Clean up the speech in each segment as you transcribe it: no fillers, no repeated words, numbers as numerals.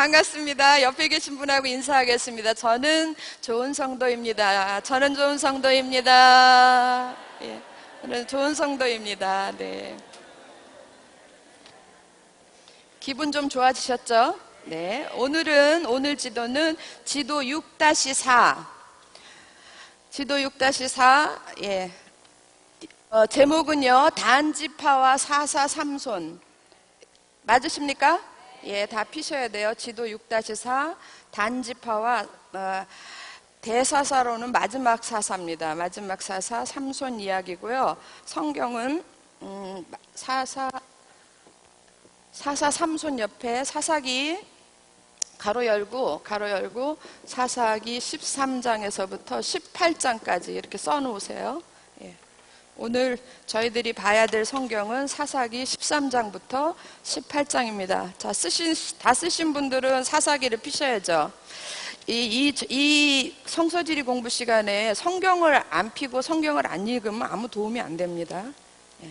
반갑습니다. 옆에 계신 분하고 인사하겠습니다. 저는 좋은 성도입니다. 저는 좋은 성도입니다. 예, 저는 좋은 성도입니다. 네. 기분 좀 좋아지셨죠? 네. 오늘 지도는 지도 6-4. 지도 6-4. 예. 제목은요, 단지파와 사사삼손. 맞으십니까? 예, 다 피셔야 돼요. 지도 6-4. 단지파와 대사사로는 마지막 사사입니다. 마지막 사사, 삼손 이야기고요. 성경은 사사 삼손 옆에 사사기 가로 열고 사사기 13장에서부터 18장까지 이렇게 써놓으세요. 예. 오늘 저희들이 봐야 될 성경은 사사기 13장부터 18장입니다. 자, 다 쓰신 분들은 사사기를 피셔야죠. 이 성서지리 공부 시간에 성경을 안 피고 성경을 안 읽으면 아무 도움이 안 됩니다. 예.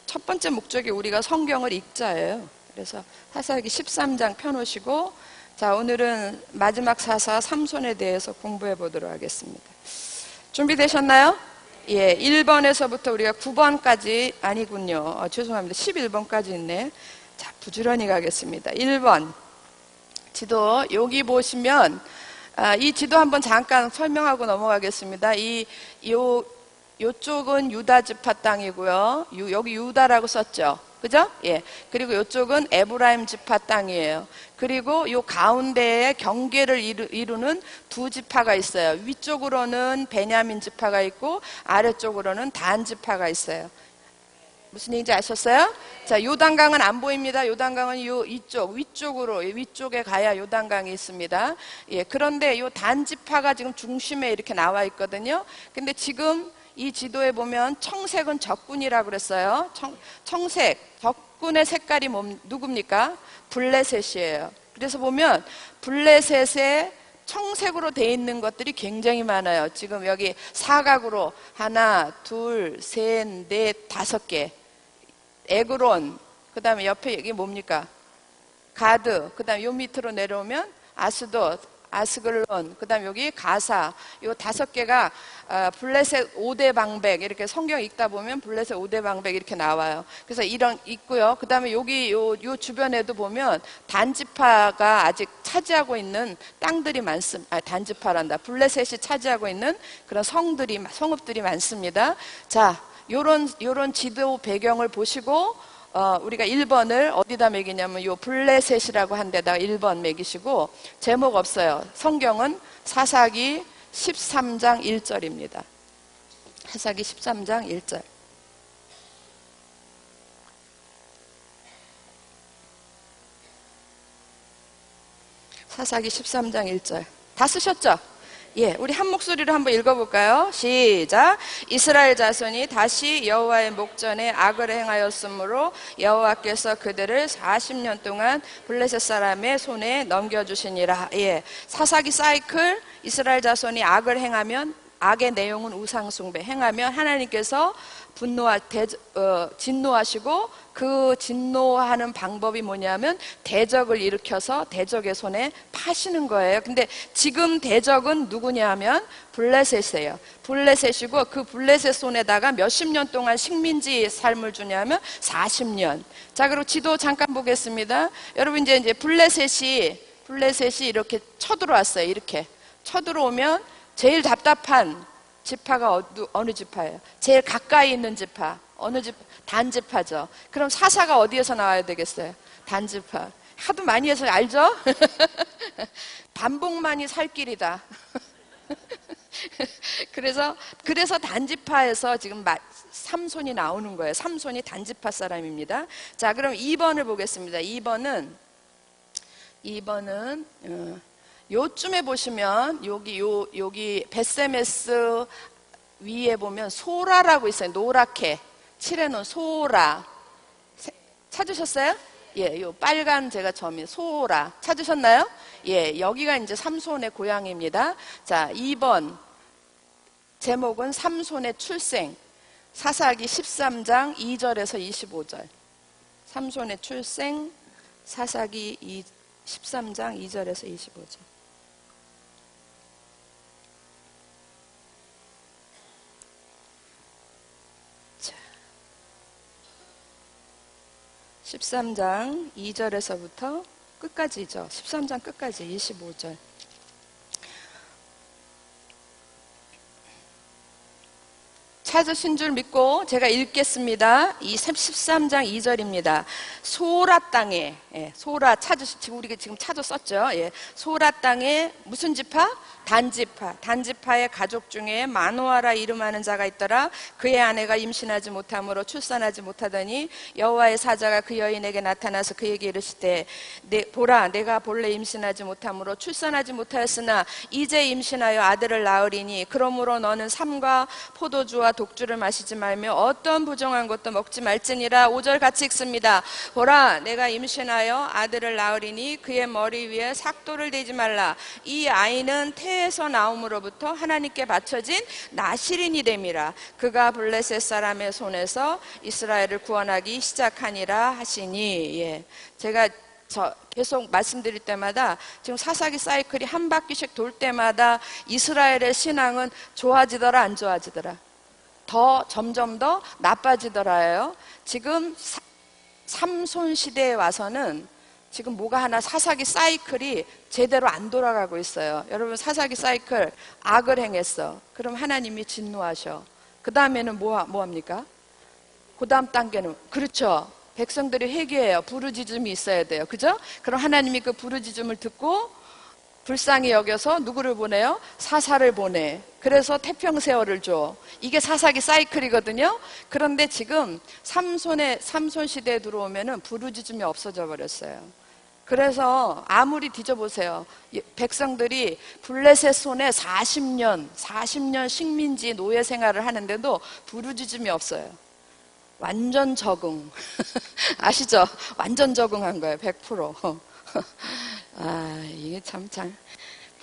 첫 번째 목적이 우리가 성경을 읽자예요. 그래서 사사기 13장 펴놓으시고, 자, 오늘은 마지막 사사 삼손에 대해서 공부해 보도록 하겠습니다. 준비되셨나요? 예, 1번에서부터 우리가 9번까지, 아니군요. 죄송합니다. 11번까지 있네. 자, 부지런히 가겠습니다. 1번. 지도, 여기 보시면, 이 지도 한번 잠깐 설명하고 넘어가겠습니다. 요쪽은 유다 지파 땅이고요. 여기 유다라고 썼죠. 그죠? 예. 그리고 요쪽은 에브라임 지파 땅이에요. 그리고 요 가운데에 경계를 이루는 두 지파가 있어요. 위쪽으로는 베냐민 지파가 있고 아래쪽으로는 단 지파가 있어요. 무슨 얘기인지 아셨어요? 자, 요단강은 안 보입니다. 요단강은 위쪽에 가야 요단강이 있습니다. 예. 그런데 요 단 지파가 지금 중심에 이렇게 나와 있거든요. 근데 지금 이 지도에 보면 청색은 적군이라고 그랬어요. 청색, 적군의 색깔이 누굽니까? 블레셋이에요. 그래서 보면 블레셋에 청색으로 돼 있는 것들이 굉장히 많아요. 지금 여기 사각으로 하나, 둘, 셋, 넷, 5개. 에그론, 그 다음에 옆에 이게 뭡니까? 가드, 그 다음에 요 밑으로 내려오면 아스돗, 아스글론, 그 다음 여기 가사, 요 5개가 블레셋 5대 방백, 이렇게 성경 읽다 보면 블레셋 5대 방백 이렇게 나와요. 그래서 이런 있고요. 그 다음에 여기 요 주변에도 보면 단지파가 아직 차지하고 있는 땅들이 많습니다. 단지파란다. 블레셋이 차지하고 있는 그런 성읍들이 많습니다. 자, 요런 지도 배경을 보시고 우리가 1번을 어디다 매기냐면 요 블레셋이라고 한 데다가 1번 매기시고, 제목 없어요. 성경은 사사기 13장 1절입니다. 사사기 13장 1절. 사사기 13장 1절. 다 쓰셨죠? 예, 우리 한 목소리로 한번 읽어볼까요? 시작. 이스라엘 자손이 다시 여호와의 목전에 악을 행하였으므로 여호와께서 그들을 40년 동안 블레셋 사람의 손에 넘겨주시니라. 예, 사사기 사이클. 이스라엘 자손이 악을 행하면, 악의 내용은 우상숭배, 행하면 하나님께서 진노하시고, 그 진노하는 방법이 뭐냐면 대적을 일으켜서 대적의 손에 파시는 거예요. 근데 지금 대적은 누구냐 하면 블레셋이에요. 블레셋이고, 그 블레셋 손에다가 몇십 년 동안 식민지 삶을 주냐면 40년. 자, 그리고 지도 잠깐 보겠습니다. 여러분, 이제 블레셋이 이렇게 쳐들어왔어요. 이렇게 쳐들어오면 제일 답답한 지파가 어느 지파예요? 제일 가까이 있는 지파. 어느 지파? 단지파죠. 그럼 사사가 어디에서 나와야 되겠어요? 단지파. 하도 많이 해서 알죠? 반복만이 살 길이다. 그래서 단지파에서 지금 삼손이 나오는 거예요. 삼손이 단지파 사람입니다. 자, 그럼 2번을 보겠습니다. 2번은 요쯤에 보시면 여기 베세메스 위에 보면 소라라고 있어요. 노랗게 칠해놓은 소라. 찾으셨어요? 예, 요 빨간 제가 점이 소라. 찾으셨나요? 예, 여기가 이제 삼손의 고향입니다. 자, 2번 제목은 삼손의 출생. 사사기 13장 2절에서 25절. 삼손의 출생, 사사기 13장 2절에서 25절. 자, 13장 2절에서부터 끝까지죠. 13장 끝까지 25절. 찾으신 줄 믿고 제가 읽겠습니다. 이 13장 2절입니다. 소라 땅에, 소라 지금 우리가 지금 찾아 썼죠. 소라 땅에 무슨 지파? 단지파. 단지파의 가족 중에 마노아라 이름하는 자가 있더라. 그의 아내가 임신하지 못함으로 출산하지 못하더니 여호와의 사자가 그 여인에게 나타나서 그에게 이르시되 보라, 내가 본래 임신하지 못함으로 출산하지 못하였으나 이제 임신하여 아들을 낳으리니 그러므로 너는 삼과 포도주와 독주를 마시지 말며 어떤 부정한 것도 먹지 말지니라. 5절 같이 읽습니다. 보라, 내가 임신하여 아들을 낳으리니 그의 머리 위에 삭도를 대지 말라. 이 아이는 태에서 나옴으로부터 하나님께 바쳐진 나실인이 됨이라. 그가 블레셋 사람의 손에서 이스라엘을 구원하기 시작하니라 하시니. 제가 계속 말씀드릴 때마다 지금 사사기 사이클이 한 바퀴씩 돌 때마다 이스라엘의 신앙은 좋아지더라 안 좋아지더라? 점점 더 나빠지더라요. 지금 삼손 시대에 와서는 지금 뭐가 하나 사사기 사이클이 제대로 안 돌아가고 있어요. 여러분, 사사기 사이클 악을 행했어. 그럼 하나님이 진노하셔. 그 다음에는 뭐 합니까? 그 다음 단계는, 그렇죠, 백성들이 회개해요. 부르짖음이 있어야 돼요. 그죠? 그럼 하나님이 그 부르짖음을 듣고 불쌍히 여겨서 누구를 보내요? 사사를 보내. 그래서 태평세월을 줘. 이게 사사기 사이클이거든요. 그런데 지금 삼손 시대에 들어오면은 부르짖음이 없어져 버렸어요. 그래서 아무리 뒤져보세요. 백성들이 블레셋 손에 40년 식민지 노예 생활을 하는데도 부르짖음이 없어요. 완전 적응. 아시죠? 완전 적응한 거예요. 100%. 이게 참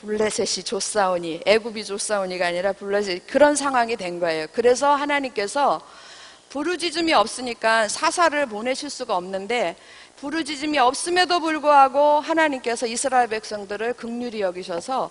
블레셋이 좋사오니, 애굽이 좋사오니가 아니라 블레셋, 그런 상황이 된 거예요. 그래서 하나님께서 부르짖음이 없으니까 사사를 보내실 수가 없는데, 부르짖음이 없음에도 불구하고 하나님께서 이스라엘 백성들을 긍휼히 여기셔서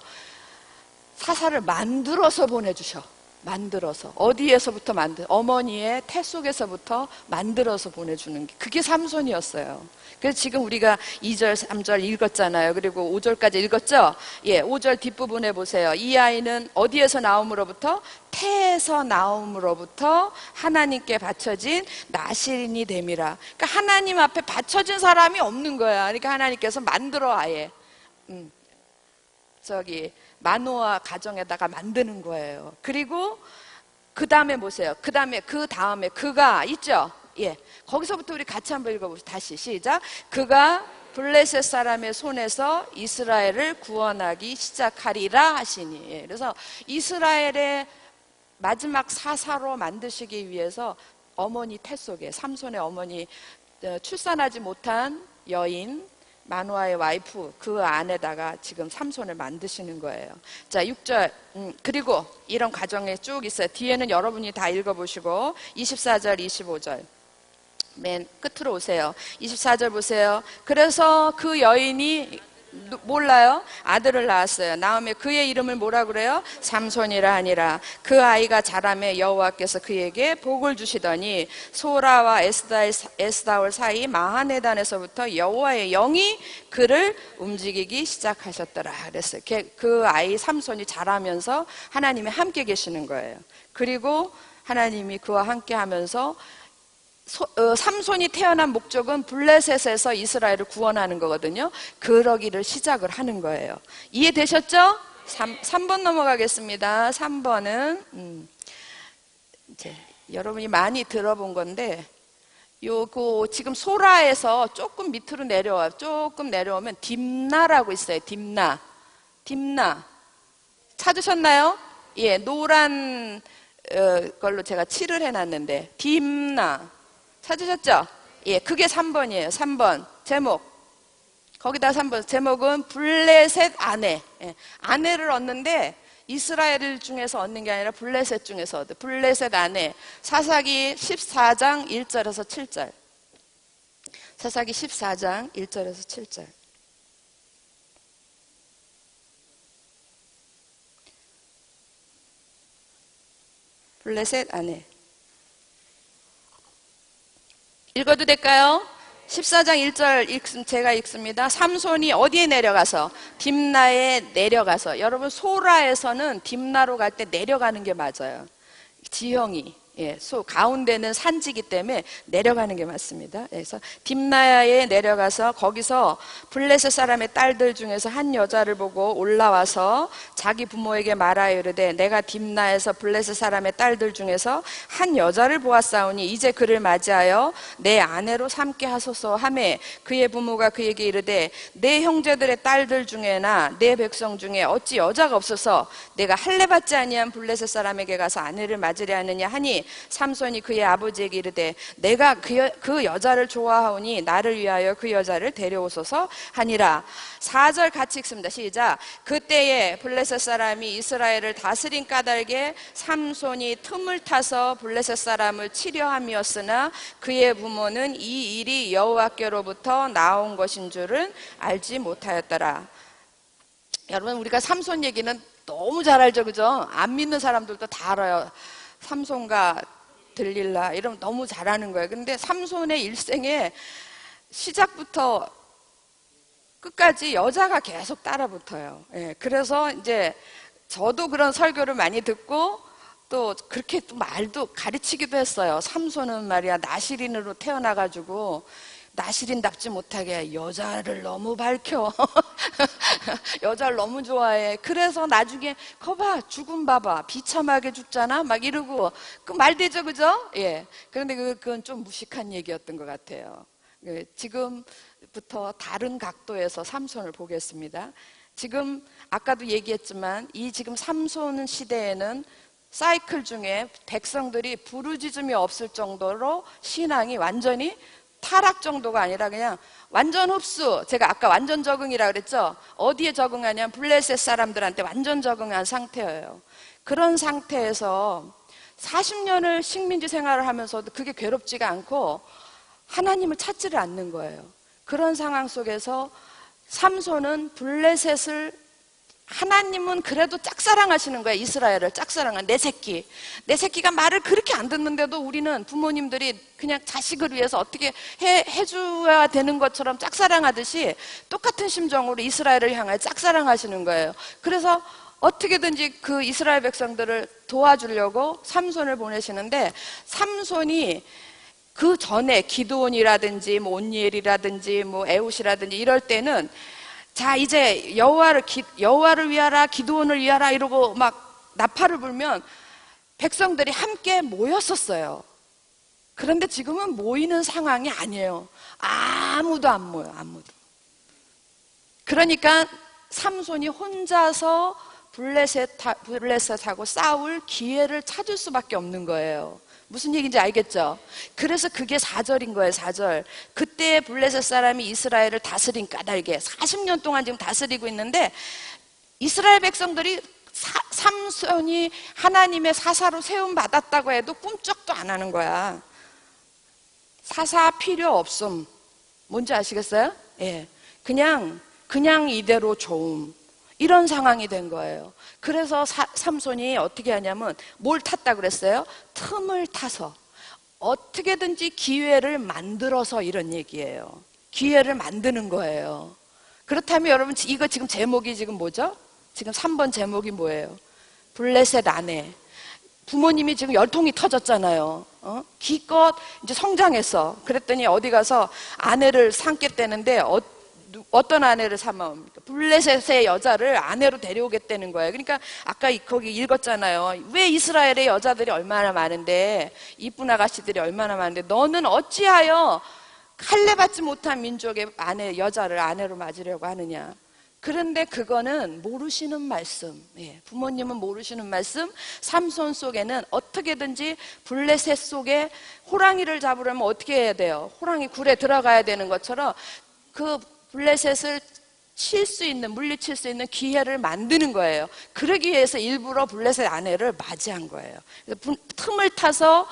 사사를 만들어서 보내주셔. 만들어서. 어디에서부터 어머니의 태 속에서부터 만들어서 보내주는 게, 그게 삼손이었어요. 그래서 지금 우리가 2절, 3절 읽었잖아요. 그리고 5절까지 읽었죠? 5절 뒷부분에 보세요. 이 아이는 어디에서 나옴으로부터? 태에서 나옴으로부터 하나님께 바쳐진 나실인이 됨이라. 그러니까 하나님 앞에 바쳐진 사람이 없는 거야. 그러니까 하나님께서 만들어 아예. 마노아 가정에다가 만드는 거예요. 그리고 그 다음에 보세요. 그 다음에 그가 있죠? 거기서부터 우리 같이 한번 읽어봅시다. 다시 시작. 그가 블레셋 사람의 손에서 이스라엘을 구원하기 시작하리라 하시니. 그래서 이스라엘의 마지막 사사로 만드시기 위해서 어머니 태 속에, 삼손의 어머니, 출산하지 못한 여인 마노아의 와이프, 그 안에다가 지금 삼손을 만드시는 거예요. 자, 6절. 그리고 이런 과정에 쭉 있어요. 뒤에는 여러분이 다 읽어보시고 24절, 25절 맨 끝으로 오세요. 24절 보세요. 그래서 그 여인이 몰라요? 아들을 낳았어요. 낳으며 그의 이름을 뭐라 그래요? 삼손이라 하니라. 그 아이가 자라매 여호와께서 그에게 복을 주시더니 소라와 에스다올 사이 마하네단에서부터 여호와의 영이 그를 움직이기 시작하셨더라 그랬어요. 그 아이 삼손이 자라면서 하나님이 함께 계시는 거예요. 그리고 하나님이 그와 함께 하면서 삼손이 태어난 목적은 블레셋에서 이스라엘을 구원하는 거거든요. 그러기를 시작을 하는 거예요. 이해되셨죠? 3번 넘어가겠습니다. 3번은 이제 여러분이 많이 들어본 건데, 지금 소라에서 조금 밑으로 조금 내려오면 딥나라고 있어요. 딥나 찾으셨나요? 노란 걸로 제가 칠을 해놨는데 딥나 찾으셨죠? 그게 3번이에요. 3번 제목. 거기다 3번 제목은 블레셋 아내. 아내를 얻는데 이스라엘 중에서 얻는 게 아니라 블레셋 중에서 얻어. 블레셋 아내. 사사기 14장 1절에서 7절. 사사기 14장 1절에서 7절. 블레셋 아내. 읽어도 될까요? 14장 1절 제가 읽습니다. 삼손이 어디에 내려가서? 딥나에 내려가서. 여러분, 소라에서는 딥나로 갈 때 내려가는 게 맞아요. 지형이. 예, 가운데는 산지기 때문에 내려가는 게 맞습니다. 그래서 딥나에 내려가서 거기서 블레셋 사람의 딸들 중에서 한 여자를 보고 올라와서 자기 부모에게 말하여 이르되 내가 딥나에서 블레셋 사람의 딸들 중에서 한 여자를 보았사오니 이제 그를 맞이하여 내 아내로 삼게 하소서 하매 그의 부모가 그에게 이르되 내 형제들의 딸들 중에나 내 백성 중에 어찌 여자가 없어서 내가 할례 받지 아니한 블레셋 사람에게 가서 아내를 맞으려 하느냐 하니 삼손이 그의 아버지에게 이르되 내가 그 여자를 좋아하오니 나를 위하여 그 여자를 데려오소서 하니라. 4절 같이 읽습니다. 시작. 그때에 블레셋 사람이 이스라엘을 다스린 까닭에 삼손이 틈을 타서 블레셋 사람을 치려 함이었으나 그의 부모는 이 일이 여호와께로부터 나온 것인 줄은 알지 못하였더라. 여러분, 우리가 삼손 얘기는 너무 잘 알죠, 그죠? 안 믿는 사람들도 다 알아요. 삼손과 들릴라 이러면 너무 잘하는 거예요. 근데 삼손의 일생에 시작부터 끝까지 여자가 계속 따라붙어요. 예, 그래서 이제 저도 그런 설교를 많이 듣고 또 그렇게 또 말도 가르치기도 했어요. 삼손은 말이야 나시린으로 태어나가지고 나시린답지 못하게 여자를 너무 밝혀. 여자를 너무 좋아해. 그래서 나중에 거봐 죽음 봐봐 비참하게 죽잖아 막 이러고 그 말되죠, 그죠? 예. 그런데 그건 좀 무식한 얘기였던 것 같아요. 지금부터 다른 각도에서 삼손을 보겠습니다. 지금 아까도 얘기했지만 이 지금 삼손 시대에는 사이클 중에 백성들이 부르짖음이 없을 정도로 신앙이 완전히 타락 정도가 아니라 그냥 완전 흡수. 제가 아까 완전 적응이라 그랬죠. 어디에 적응하냐면 블레셋 사람들한테 완전 적응한 상태예요. 그런 상태에서 40년을 식민지 생활을 하면서도 그게 괴롭지가 않고 하나님을 찾지를 않는 거예요. 그런 상황 속에서 삼손은 블레셋을 하나님은 그래도 짝사랑하시는 거야. 이스라엘을 짝사랑한 내 새끼가 말을 그렇게 안 듣는데도 우리는 부모님들이 그냥 자식을 위해서 어떻게 해줘야 되는 것처럼 짝사랑하듯이 똑같은 심정으로 이스라엘을 향하여 짝사랑하시는 거예요. 그래서 어떻게든지 그 이스라엘 백성들을 도와주려고 삼손을 보내시는데 삼손이 그 전에 기드온이라든지 뭐 온니엘이라든지 뭐 에훗이라든지 이럴 때는 자 이제 여호와를 위하라 기드온을 위하라 이러고 막 나팔을 불면 백성들이 함께 모였었어요. 그런데 지금은 모이는 상황이 아니에요. 아무도 안 모여. 아무도. 그러니까 삼손이 혼자서 블레셋하고 싸울 기회를 찾을 수밖에 없는 거예요. 무슨 얘기인지 알겠죠? 그래서 그게 4절인 거예요. 4절. 그때 블레셋 사람이 이스라엘을 다스린 까닭에 40년 동안 지금 다스리고 있는데 이스라엘 백성들이 삼손이 하나님의 사사로 세움 받았다고 해도 꿈쩍도 안 하는 거야. 사사 필요 없음. 뭔지 아시겠어요? 예. 그냥 이대로 좋음. 이런 상황이 된 거예요. 그래서 삼손이 어떻게 하냐면 뭘 탔다 그랬어요? 틈을 타서 어떻게든지 기회를 만들어서 이런 얘기예요. 기회를 만드는 거예요. 그렇다면 여러분 이거 지금 제목이 지금 뭐죠? 지금 3번 제목이 뭐예요? 블레셋 아내. 부모님이 지금 열통이 터졌잖아요. 기껏 이제 성장했어. 그랬더니 어디 가서 아내를 삼겠다는데 어떤 아내를 삼아옵니까? 블레셋의 여자를 아내로 데려오겠다는 거예요. 그러니까 아까 거기 읽었잖아요. 왜 이스라엘의 여자들이 얼마나 많은데 이쁜 아가씨들이 얼마나 많은데 너는 어찌하여 할례 받지 못한 민족의 여자를 아내로 맞으려고 하느냐. 그런데 그거는 모르시는 말씀. 예, 부모님은 모르시는 말씀. 삼손 속에는 어떻게든지 블레셋 속에 호랑이를 잡으려면 어떻게 해야 돼요? 호랑이 굴에 들어가야 되는 것처럼 그 블레셋을 물리칠 수 있는 기회를 만드는 거예요. 그러기 위해서 일부러 블레셋 아내를 맞이한 거예요. 그래서 틈을 타서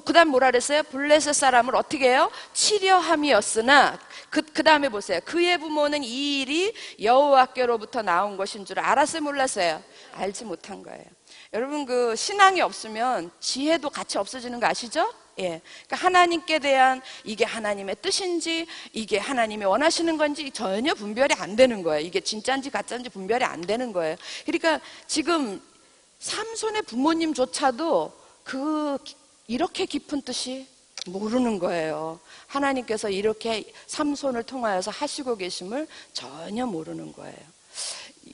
그 다음 뭐라 그랬어요? 블레셋 사람을 어떻게 해요? 치려 함이었으나 그 다음에 보세요. 그의 부모는 이 일이 여호와께로부터 나온 것인 줄 알았어요? 몰랐어요? 알지 못한 거예요. 여러분 그 신앙이 없으면 지혜도 같이 없어지는 거 아시죠? 예. 그러니까 하나님께 대한 이게 하나님의 뜻인지 이게 하나님이 원하시는 건지 전혀 분별이 안 되는 거예요. 이게 진짜인지 가짜인지 분별이 안 되는 거예요. 그러니까 지금 삼손의 부모님조차도 이렇게 깊은 뜻이 모르는 거예요. 하나님께서 이렇게 삼손을 통하여서 하시고 계심을 전혀 모르는 거예요.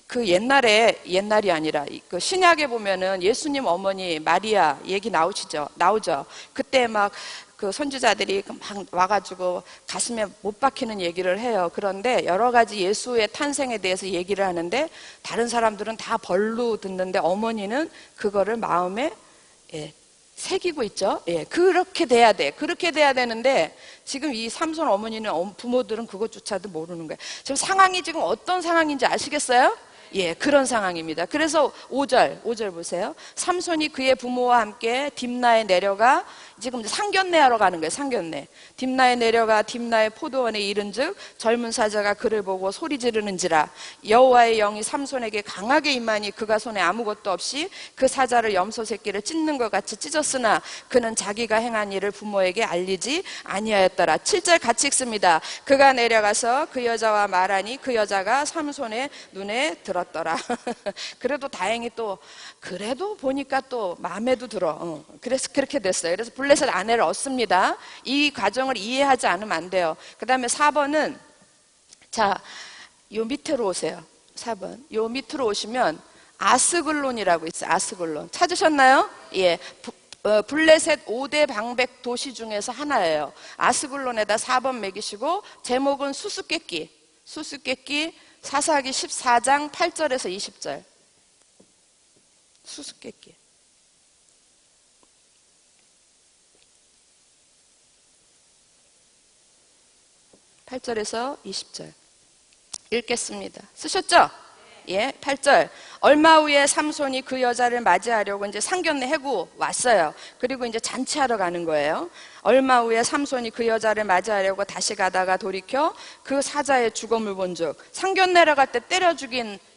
그 옛날이 아니라 그 신약에 보면은 예수님 어머니 마리아 얘기 나오죠. 그때 막 그 선지자들이 막 와가지고 가슴에 못 박히는 얘기를 해요. 그런데 여러 가지 예수의 탄생에 대해서 얘기를 하는데 다른 사람들은 다 벌로 듣는데 어머니는 그거를 마음에 새기고 있죠. 예, 그렇게 돼야 돼. 그렇게 돼야 되는데 지금 이 삼손 어머니는 부모들은 그것조차도 모르는 거예요. 지금 상황이 지금 어떤 상황인지 아시겠어요? 예, 그런 상황입니다. 그래서 5절 보세요. 삼손이 그의 부모와 함께 딥나에 내려가 지금 상견례 하러 가는 거예요. 상견례. 딥나에 내려가 딥나의 포도원에 이른즉 젊은 사자가 그를 보고 소리 지르는지라 여호와의 영이 삼손에게 강하게 임하니 그가 손에 아무것도 없이 그 사자를 염소 새끼를 찢는 것 같이 찢었으나 그는 자기가 행한 일을 부모에게 알리지 아니하였더라. 7절 같이 읽습니다. 그가 내려가서 그 여자와 말하니 그 여자가 삼손의 눈에 들었더라. 그래도 다행히 또 그래도 보니까 또 마음에도 들어. 그래서 그렇게 됐어요. 그래서 블레셋 아내를 얻습니다. 이 과정을 이해하지 않으면 안 돼요. 그 다음에 4번은 자, 요 밑으로 오세요. 4번. 요 밑으로 오시면 아스글론이라고 있어요. 아스글론. 찾으셨나요? 예. 블레셋 5대 방백 도시 중에서 하나예요. 아스글론에다 4번 매기시고 제목은 수수께끼. 사사기 14장 8절에서 20절. 수수께끼. (8절에서 20절) 읽겠습니다. 쓰셨죠? 예, 8절. 얼마 후에 삼손이 그 여자를 맞이하려고 이제 상견례 해고 왔어요. 그리고 이제 잔치하러 가는 거예요. 얼마 후에 삼손이 그 여자를 맞이하려고 다시 가다가 돌이켜 그 사자의 죽음을 본즉 상견례를 갈 때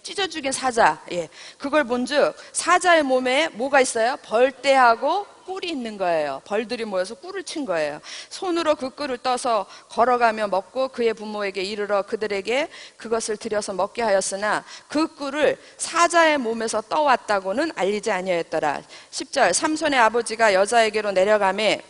찢어 죽인 사자. 예, 그걸 본즉 사자의 몸에 뭐가 있어요? 벌떼하고 꿀이 있는 거예요. 벌들이 모여서 꿀을 친 거예요. 손으로 그 꿀을 떠서 걸어가며 먹고 그의 부모에게 이르러 그들에게 그것을 들여서 먹게 하였으나 그 꿀을 사자의 몸에서 떠왔다고는 알리지 아니하였더라. 10절. 삼손의 아버지가 여자에게로 내려가매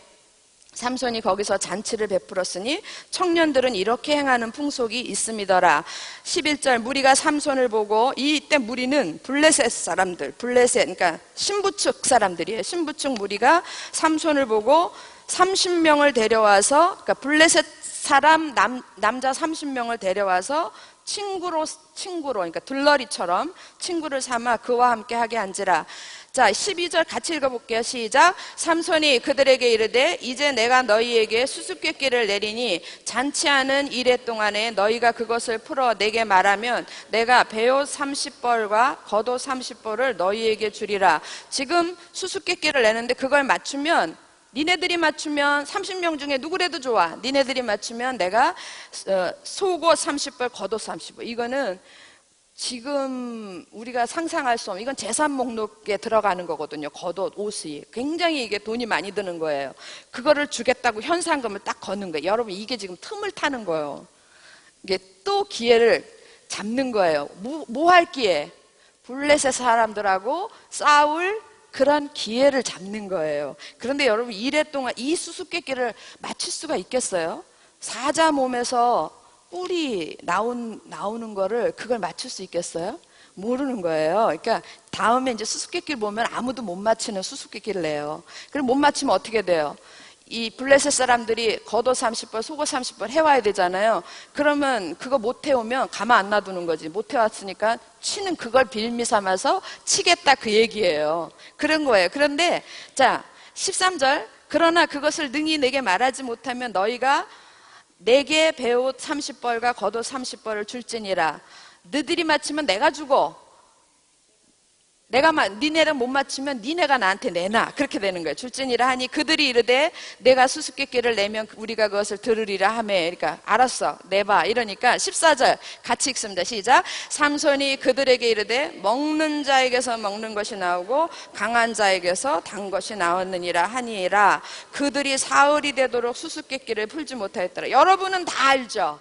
삼손이 거기서 잔치를 베풀었으니 청년들은 이렇게 행하는 풍속이 있음이더라. 11절. 무리가 삼손을 보고 이때 무리는 블레셋 사람들, 그러니까 신부측 사람들이에요. 신부측 무리가 삼손을 보고 30명을 데려와서, 그러니까 블레셋 사람 남자 30명을 데려와서 친구로 그러니까 들러리처럼 친구를 삼아 그와 함께 하게 한지라. 자, 12절 같이 읽어볼게요. 시작. 삼손이 그들에게 이르되 이제 내가 너희에게 수수께끼를 내리니 잔치하는 이래 동안에 너희가 그것을 풀어 내게 말하면 내가 베옷 30벌과 겉옷 30벌을 너희에게 주리라. 지금 수수께끼를 내는데 그걸 맞추면 니네들이 맞추면 30명 중에 누구래도 좋아. 니네들이 맞추면 내가 속옷 30벌, 겉옷 30벌. 이거는 지금 우리가 상상할 수 없는, 이건 재산 목록에 들어가는 거거든요. 겉옷, 옷이 굉장히 이게 돈이 많이 드는 거예요. 그거를 주겠다고 현상금을 딱 거는 거예요. 여러분, 이게 지금 틈을 타는 거예요. 이게 또 기회를 잡는 거예요. 뭐 할 기회? 블레셋 사람들하고 싸울 그런 기회를 잡는 거예요. 그런데 여러분, 이래 동안 이 수수께끼를 맞출 수가 있겠어요? 사자 몸에서 뿔이 나오는 거를 그걸 맞출 수 있겠어요? 모르는 거예요. 그러니까 다음에 이제 수수께끼를 보면 아무도 못 맞히는 수수께끼를 내요. 그럼 못 맞히면 어떻게 돼요? 이 블레셋 사람들이 겉옷 30벌, 속옷 30벌 해와야 되잖아요. 그러면 그거 못 해오면 가만 안 놔두는 거지. 못 해왔으니까 치는 그걸 빌미 삼아서 치겠다 그 얘기예요. 그런 거예요. 그런데 자, 13절. 그러나 그것을 능히 내게 말하지 못하면 너희가 내게 베옷 30벌과 겉옷 30벌을 줄지니라. 너희들이 맞히면 내가 주고 니네랑 못 맞추면 니네가 나한테 내놔. 그렇게 되는 거예요. 줄지니라 하니 그들이 이르되 내가 수수께끼를 내면 우리가 그것을 들으리라 하며. 그러니까 알았어 내봐 이러니까 14절 같이 읽습니다. 시작. 삼손이 그들에게 이르되 먹는 자에게서 먹는 것이 나오고 강한 자에게서 단 것이 나왔느니라 하니라. 그들이 사흘이 되도록 수수께끼를 풀지 못하였더라. 여러분은 다 알죠?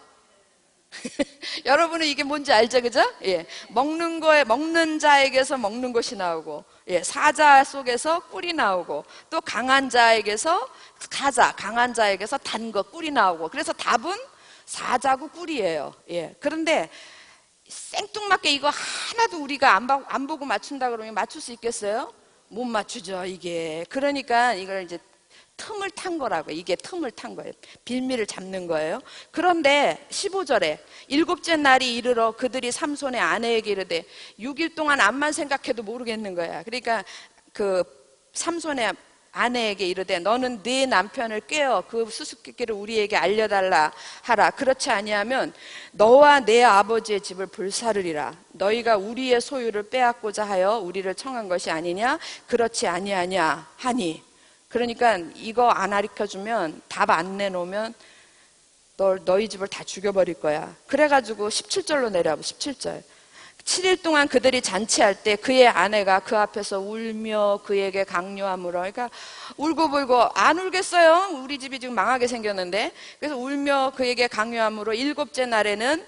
여러분은 이게 뭔지 알죠? 그죠? 예. 먹는 자에게서 먹는 것이 나오고, 예. 사자 속에서 꿀이 나오고, 또 강한 자에게서 강한 자에게서 단 거, 꿀이 나오고. 그래서 답은 사자고 꿀이에요. 예. 그런데 생뚱맞게 이거 하나도 우리가 안 보고 맞춘다 그러면 맞출 수 있겠어요? 못 맞추죠, 이게. 그러니까 이걸 이제 틈을 탄 거라고요. 이게 틈을 탄 거예요. 빌미를 잡는 거예요. 그런데 15절에 일곱째 날이 이르러 그들이 삼손의 아내에게 이르되 6일 동안 암만 생각해도 모르겠는 거야. 그러니까 그 삼손의 아내에게 이르되 너는 네 남편을 꾀어 그 수수께끼를 우리에게 알려달라 하라. 그렇지 아니하면 너와 내 아버지의 집을 불사르리라. 너희가 우리의 소유를 빼앗고자 하여 우리를 청한 것이 아니냐? 그렇지 아니하냐 하니. 그러니까 이거 안 가르쳐주면 답 안 내놓으면 너희 집을 다 죽여버릴 거야. 그래가지고 17절로 내려와. 17절. 7일 동안 그들이 잔치할 때 그의 아내가 그 앞에서 울며 그에게 강요하므로. 그러니까 울고불고 안 울겠어요. 우리 집이 지금 망하게 생겼는데. 그래서 울며 그에게 강요하므로 일곱째 날에는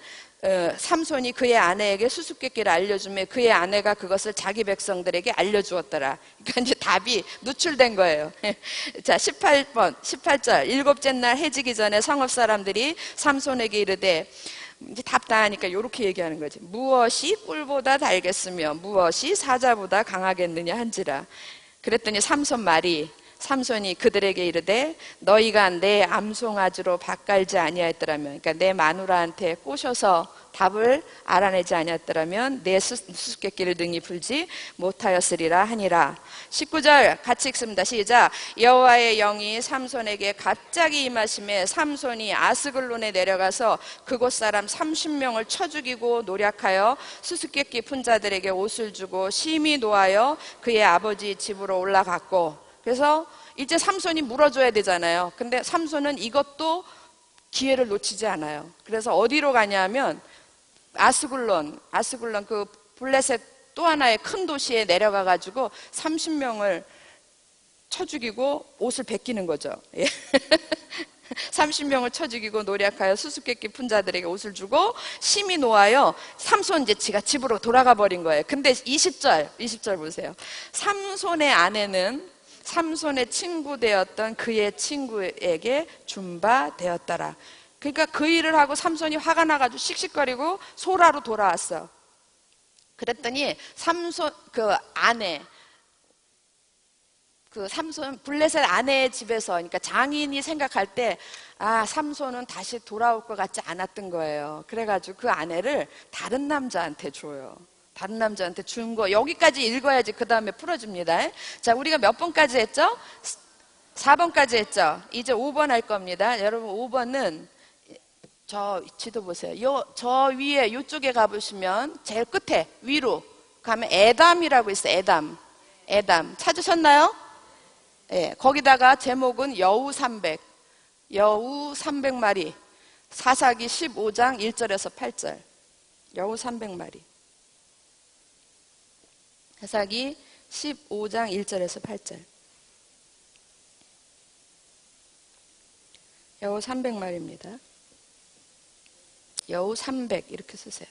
삼손이 그의 아내에게 수수께끼를 알려주며 그의 아내가 그것을 자기 백성들에게 알려주었더라. 그러니까 이제 답이 누출된 거예요. 자, 18절. 일곱째 날 해지기 전에 성읍 사람들이 삼손에게 이르되, 이제 답 다 하니까 이렇게 얘기하는 거지. 무엇이 꿀보다 달겠으며 무엇이 사자보다 강하겠느냐 한지라. 그랬더니 삼손이 그들에게 이르되 너희가 내 암송아지로 밭갈지 아니하였더라면, 그러니까 내 마누라한테 꼬셔서 답을 알아내지 아니하였더라면 내 수수께끼를 능히 풀지 못하였으리라 하니라. 19절 같이 읽습니다. 시작. 여호와의 영이 삼손에게 갑자기 임하심에 삼손이 아스글론에 내려가서 그곳 사람 30명을 쳐 죽이고 노략하여 수수께끼 푼 자들에게 옷을 주고 심히 노하여 그의 아버지 집으로 올라갔고. 그래서 이제 삼손이 물어줘야 되잖아요. 근데 삼손은 이것도 기회를 놓치지 않아요. 그래서 어디로 가냐면 아스글론 그 블레셋 또 하나의 큰 도시에 내려가가지고 30명을 쳐 죽이고 옷을 벗기는 거죠. 예. 30명을 쳐 죽이고 노략하여 수수께끼 푼 자들에게 옷을 주고 심히 노하여 삼손 이제 지가 집으로 돌아가 버린 거예요. 근데 20절 보세요. 삼손의 아내는 삼손의 친구 되었던 그의 친구에게 준 바 되었더라. 그러니까 그 일을 하고 삼손이 화가 나가지고 씩씩거리고 소라로 돌아왔어. 그랬더니 삼손 삼손 블레셋 아내의 집에서, 그러니까 장인이 생각할 때 삼손은 다시 돌아올 것 같지 않았던 거예요. 그래가지고 그 아내를 다른 남자한테 줘요. 다른 남자한테 준 거. 여기까지 읽어야지 그 다음에 풀어줍니다. 자, 우리가 몇 번까지 했죠? 4번까지 했죠? 이제 5번 할 겁니다. 여러분 5번은 저 지도 보세요. 저 위에 이쪽에 가보시면 제일 끝에 위로 가면 에담이라고 있어요. 에담 찾으셨나요? 예, 거기다가 제목은 여우 300마리. 사사기 15장 1절에서 8절. 여우 300마리. 사사기 15장 1절에서 8절. 여우 300마리입니다. 여우 300 이렇게 쓰세요.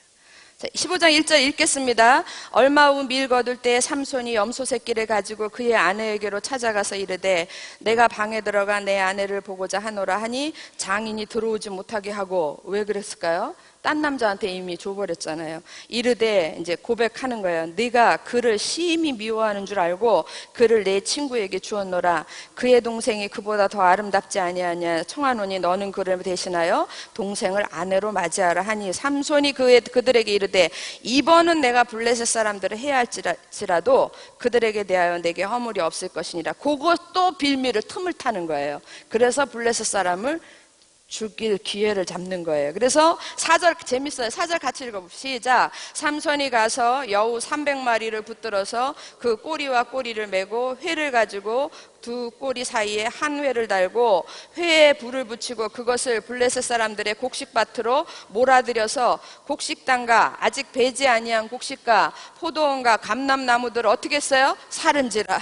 자, 15장 1절 읽겠습니다. 얼마 후 밀 거둘 때 삼손이 염소 새끼를 가지고 그의 아내에게로 찾아가서 이르되 내가 방에 들어가 내 아내를 보고자 하노라 하니 장인이 들어오지 못하게 하고. 왜 그랬을까요? 딴 남자한테 이미 줘버렸잖아요. 이르되 이제 고백하는 거예요. 네가 그를 심히 미워하는 줄 알고 그를 내 친구에게 주었노라. 그의 동생이 그보다 더 아름답지 아니하냐. 청하노니 너는 그를 대신하여 동생을 아내로 맞이하라 하니 삼손이 그들에게 이르되 이번은 내가 블레셋 사람들을 해할지라도 그들에게 대하여 내게 허물이 없을 것이니라. 그것도 빌미를 틈을 타는 거예요. 그래서 블레셋 사람을 죽일 기회를 잡는 거예요. 그래서 4절 재밌어요. 4절 같이 읽어봅시다. 시작. 삼손이 가서 여우 300마리를 붙들어서 그 꼬리와 꼬리를 메고 회를 가지고 두 꼬리 사이에 한 회를 달고 회에 불을 붙이고 그것을 블레셋 사람들의 곡식밭으로 몰아들여서 곡식당과 아직 배지 아니한 곡식과 포도원과 감람나무들을 어떻게 했어요? 사른지라.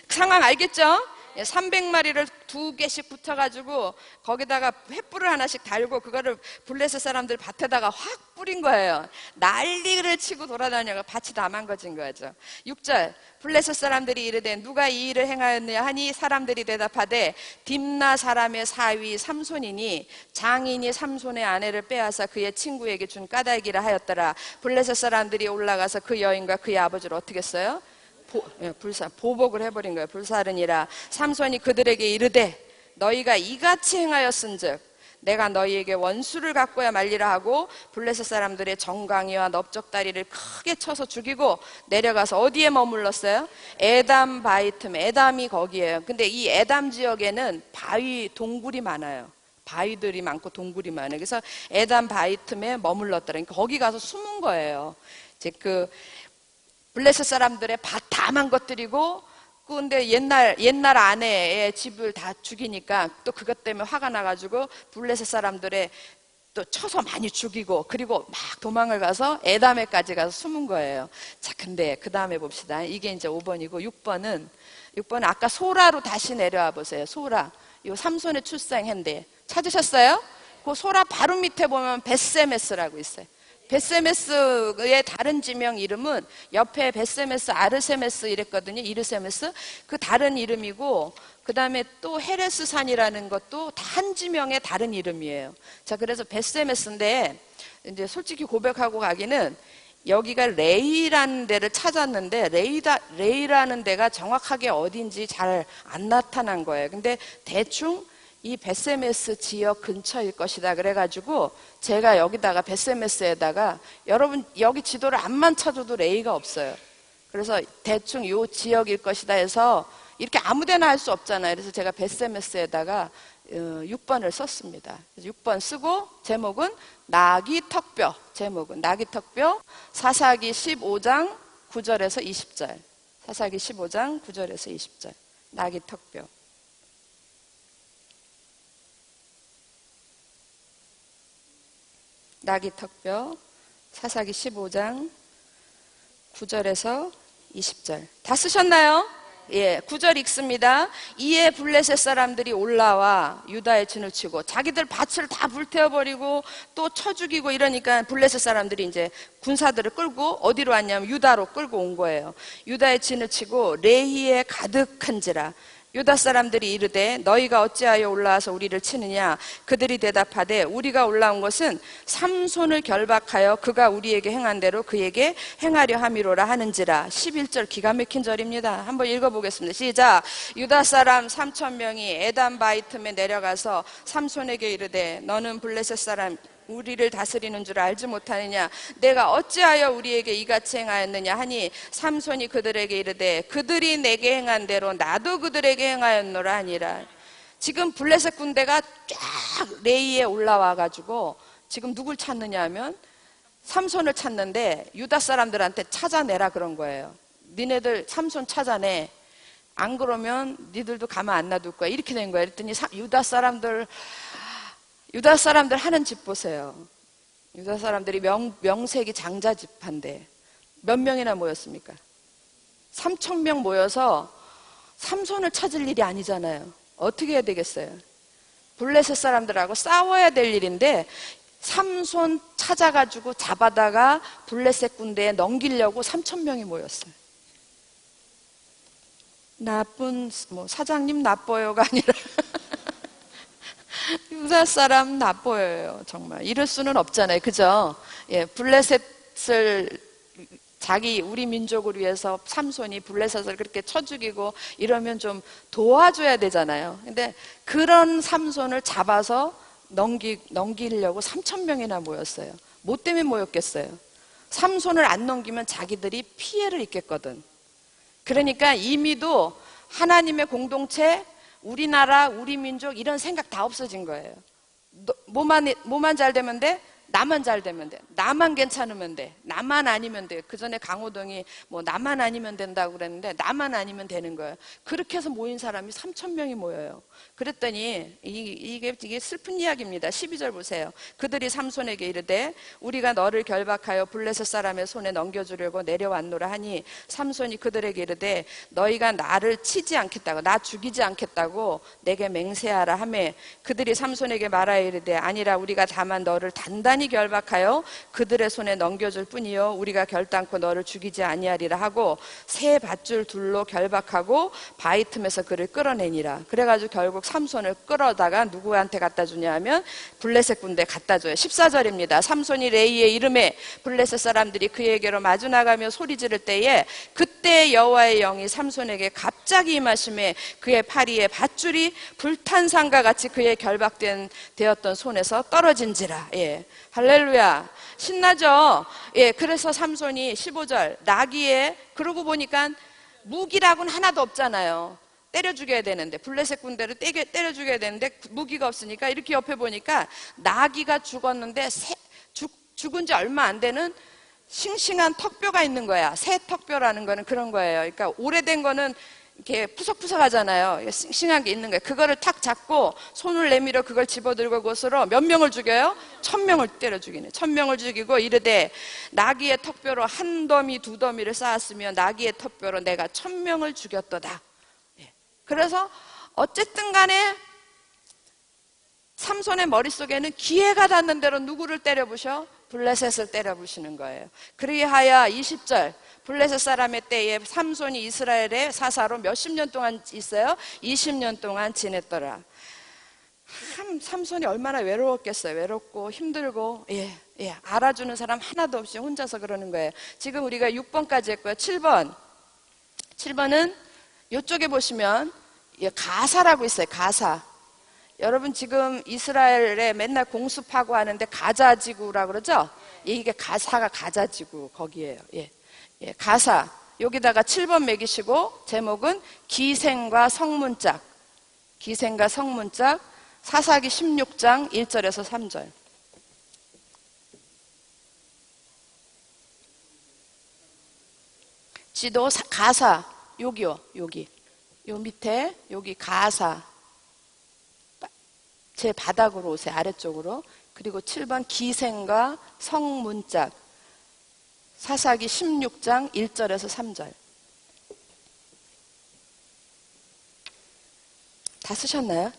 상황 알겠죠? 300마리를 2개씩 붙여가지고 거기다가 횃불을 하나씩 달고 그거를 블레셋 사람들 밭에다가 확 뿌린 거예요. 난리를 치고 돌아다녀가 밭이 다 망가진 거죠. 6절 블레셋 사람들이 이르되 누가 이 일을 행하였느냐 하니 사람들이 대답하되 딥나 사람의 사위 삼손이니 장인이 삼손의 아내를 빼앗아 그의 친구에게 준 까닭이라 하였더라. 블레셋 사람들이 올라가서 그 여인과 그의 아버지를 어떻게 했어요? 보복을 해버린 거예요. 불살으니라. 삼손이 그들에게 이르되 너희가 이같이 행하였은즉 내가 너희에게 원수를 갖고야 말리라 하고 블레셋 사람들의 정강이와 넓적다리를 크게 쳐서 죽이고 내려가서 어디에 머물렀어요? 에담 바이틈. 에담이 거기에요. 근데 이 에담 지역에는 바위 동굴이 많아요. 바위들이 많고 동굴이 많아요. 그래서 에담 바이틈에 머물렀더라. 거기 가서 숨은 거예요. 이제 그 블레셋 사람들의 밭 다 망가뜨리고 근데 옛날 아내의 집을 다 죽이니까 또 그것 때문에 화가 나가지고 블레셋 사람들의 또 쳐서 많이 죽이고 그리고 막 도망을 가서 에담에까지 가서 숨은 거예요. 자, 근데 그 다음에 봅시다. 이게 이제 5번이고 6번은 아까 소라로 다시 내려와 보세요. 소라. 이 삼손의 출생했는데 찾으셨어요? 그 소라 바로 밑에 보면 베세메스라고 있어요. 베세메스의 다른 지명 이름은 옆에 베세메스, 아르세메스 이랬거든요. 이르세메스. 그 다른 이름이고 그 다음에 또 헤레스 산이라는 것도 다 한 지명의 다른 이름이에요. 자, 그래서 베세메스인데 이제 솔직히 고백하고 가기는 여기가 레이라는 데를 찾았는데 레이라는 데가 정확하게 어딘지 잘 안 나타난 거예요. 근데 대충 이 베세메스 지역 근처일 것이다 그래가지고 제가 여기다가 베세메스에다가 여러분 여기 지도를 암만 찾아도 레이가 없어요. 그래서 대충 이 지역일 것이다 해서 이렇게 아무데나 할 수 없잖아요. 그래서 제가 베세메스에다가 6번을 썼습니다. 6번 쓰고 제목은 나귀턱뼈. 제목은 나귀턱뼈. 사사기 15장 9절에서 20절. 사사기 15장 9절에서 20절. 나귀턱뼈. 나귀턱뼈. 사사기 15장 9절에서 20절. 다 쓰셨나요? 예, 9절 읽습니다. 이에 블레셋 사람들이 올라와 유다의 진을 치고 자기들 밭을 다 불태워버리고 또 쳐 죽이고 이러니까 블레셋 사람들이 이제 군사들을 끌고 어디로 왔냐면 유다로 끌고 온 거예요. 유다의 진을 치고 레히에 가득한지라. 유다 사람들이 이르되 너희가 어찌하여 올라와서 우리를 치느냐. 그들이 대답하되 우리가 올라온 것은 삼손을 결박하여 그가 우리에게 행한 대로 그에게 행하려 함이로라 하는지라. 11절 기가 막힌 절입니다. 한번 읽어보겠습니다. 시작. 유다 사람 3,000명이 에담 바이틈에 내려가서 삼손에게 이르되 너는 블레셋 사람 우리를 다스리는 줄 알지 못하느냐. 내가 어찌하여 우리에게 이같이 행하였느냐 하니 삼손이 그들에게 이르되 그들이 내게 행한 대로 나도 그들에게 행하였노라 하니라. 지금 블레셋 군대가 쫙 레이에 올라와 가지고 지금 누굴 찾느냐 하면 삼손을 찾는데 유다 사람들한테 찾아내라 그런 거예요. 니네들 삼손 찾아내. 안 그러면 니들도 가만 안 놔둘 거야. 이렇게 된 거예요. 그랬더니 유다 사람들 하는 집 보세요. 유다 사람들이 명색이 장자집한데 몇 명이나 모였습니까? 3,000명 모여서 삼손을 찾을 일이 아니잖아요. 어떻게 해야 되겠어요? 블레셋 사람들하고 싸워야 될 일인데 삼손 찾아가지고 잡아다가 블레셋 군대에 넘기려고 3,000명이 모였어요. 사장님 나빠요가 아니라 유다 사람 나빠요. 정말 이럴 수는 없잖아요. 그죠? 예, 블레셋을 우리 민족을 위해서 삼손이 블레셋을 그렇게 쳐 죽이고 이러면 좀 도와줘야 되잖아요. 근데 그런 삼손을 잡아서 넘기려고 3,000명이나 모였어요. 뭐 때문에 모였겠어요? 삼손을 안 넘기면 자기들이 피해를 입겠거든. 그러니까 이미도 하나님의 공동체, 우리나라, 우리 민족 이런 생각 다 없어진 거예요. 뭐만 잘 되면 돼? 나만 잘 되면 돼. 나만 괜찮으면 돼. 나만 아니면 돼. 그 전에 강호동이 뭐 나만 아니면 된다고 그랬는데 나만 아니면 되는 거예요. 그렇게 해서 모인 사람이 3,000명이 모여요. 그랬더니 이게 슬픈 이야기입니다. 12절 보세요. 그들이 삼손에게 이르되 우리가 너를 결박하여 블레셋 사람의 손에 넘겨주려고 내려왔노라 하니 삼손이 그들에게 이르되 너희가 나를 치지 않겠다고 나 죽이지 않겠다고 내게 맹세하라 하매 그들이 삼손에게 말하여 이르되 아니라 우리가 다만 너를 단단히 결박하여 그들의 손에 넘겨줄 뿐이요 우리가 결단코 너를 죽이지 아니하리라 하고 새 밧줄 둘로 결박하고 바위 틈에서 그를 끌어내니라. 그래가지고 결국 삼손을 끌어다가 누구한테 갖다 주냐 하면 블레셋 군대에 갖다 줘요. 14절입니다. 삼손이 레이의 이름에 블레셋 사람들이 그에게로 마주 나가며 소리 지를 때에 그때 여호와의 영이 삼손에게 갑자기 임하심에 그의 팔 위에 밧줄이 불탄 상과 같이 그의 되었던 손에서 떨어진지라. 예. 할렐루야. 신나죠? 예. 그래서 삼손이 15절 나귀에 그러고 보니까 무기라고는 하나도 없잖아요. 때려 죽여야 되는데 블레셋 군대를 때려 죽여야 되는데 무기가 없으니까 이렇게 옆에 보니까 나귀가 죽었는데 죽은 지 얼마 안 되는 싱싱한 턱뼈가 있는 거야. 새 턱뼈라는 거는 그런 거예요. 그러니까 오래된 거는 이렇게 푸석푸석하잖아요. 싱싱한 게 있는 거예요. 그거를 탁 잡고 손을 내밀어 그걸 집어들고 그것으로 몇 명을 죽여요? 1,000명을 때려 죽이네. 1,000명을 죽이고 이르되 나귀의 턱뼈로 한 더미 두 더미를 쌓았으며 나귀의 턱뼈로 내가 1,000명을 죽였도다. 그래서 어쨌든 간에 삼손의 머릿속에는 기회가 닿는 대로 누구를 때려부셔? 블레셋을 때려부시는 거예요. 그리하여 20절 블레셋 사람의 때에 삼손이 이스라엘의 사사로 몇십 년 동안 있어요? 20년 동안 지냈더라. 삼손이 얼마나 외로웠겠어요. 외롭고 힘들고 알아주는 사람 하나도 없이 혼자서 그러는 거예요. 지금 우리가 6번까지 했고요. 7번은 이쪽에 보시면 가사라고 있어요. 가사. 여러분 지금 이스라엘에 맨날 공습하고 하는데 가자지구라고 그러죠? 이게 가사가 가자지구 거기에요. 가사. 여기다가 7번 매기시고 제목은 기생과 성문짝. 기생과 성문짝. 사사기 16장 1절에서 3절. 지도 가사. 여기요. 여기. 요 밑에 여기 가사. 제 바닥으로 오세요. 아래쪽으로. 그리고 7번 기생과 성문짝. 사사기 16장 1절에서 3절. 다 쓰셨나요?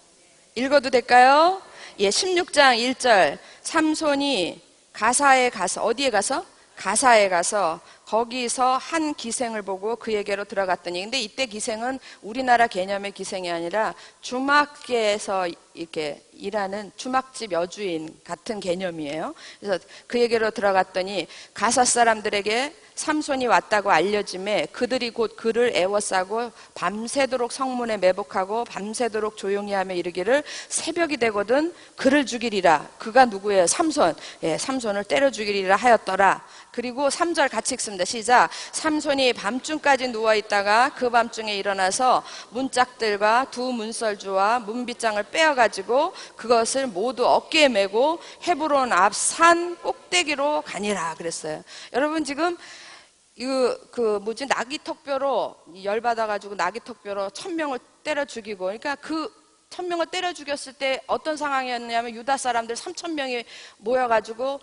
읽어도 될까요? 16장 1절. 삼손이 가사에 가서 어디에 가서? 가사에 가서 거기서 한 기생을 보고 그에게로 들어갔더니 근데 이때 기생은 우리나라 개념의 기생이 아니라 주막계에서 이렇게 일하는 주막집 여주인 같은 개념이에요. 그래서 그에게로 들어갔더니 가사 사람들에게 삼손이 왔다고 알려짐에 그들이 곧 그를 애워싸고 밤새도록 성문에 매복하고 밤새도록 조용히 하며 이르기를 새벽이 되거든 그를 죽이리라. 그가 누구예요? 삼손. 삼손을 때려 죽이리라 하였더라. 그리고 3절 같이 읽습니다. 시작. 삼손이 밤중까지 누워있다가 그 밤중에 일어나서 문짝들과 두 문설주와 문빗장을 빼어가지고 그것을 모두 어깨에 메고 헤브론 앞 산 꼭대기로 가니라 그랬어요. 여러분 지금 나귀 턱뼈로 열받아가지고 나귀 턱뼈로 1,000명을 때려 죽이고 그러니까 그 1,000명을 때려 죽였을 때 어떤 상황이었냐면 유다 사람들 3,000명이 모여가지고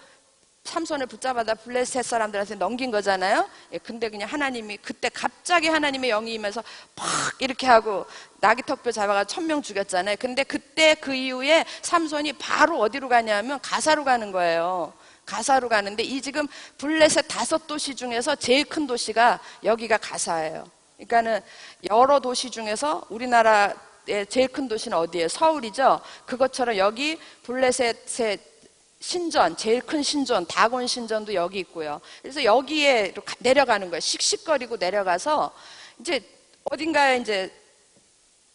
삼손을 붙잡아다 블레셋 사람들한테 넘긴 거잖아요. 근데 그냥 하나님이 그때 갑자기 하나님의 영이 임해서 팍 이렇게 하고 나귀 턱뼈 잡아가지고 1,000명 죽였잖아요. 근데 그때 그 이후에 삼손이 바로 어디로 가냐면 가사로 가는 거예요. 가사로 가는데 이 지금 블레셋 5도시 중에서 제일 큰 도시가 여기가 가사예요. 그러니까는 여러 도시 중에서 우리나라의 제일 큰 도시는 어디예요? 서울이죠. 그것처럼 여기 블레셋의 신전, 제일 큰 신전, 다곤 신전도 여기 있고요. 그래서 여기에 내려가는 거예요. 씩씩거리고 내려가서 이제 어딘가에 이제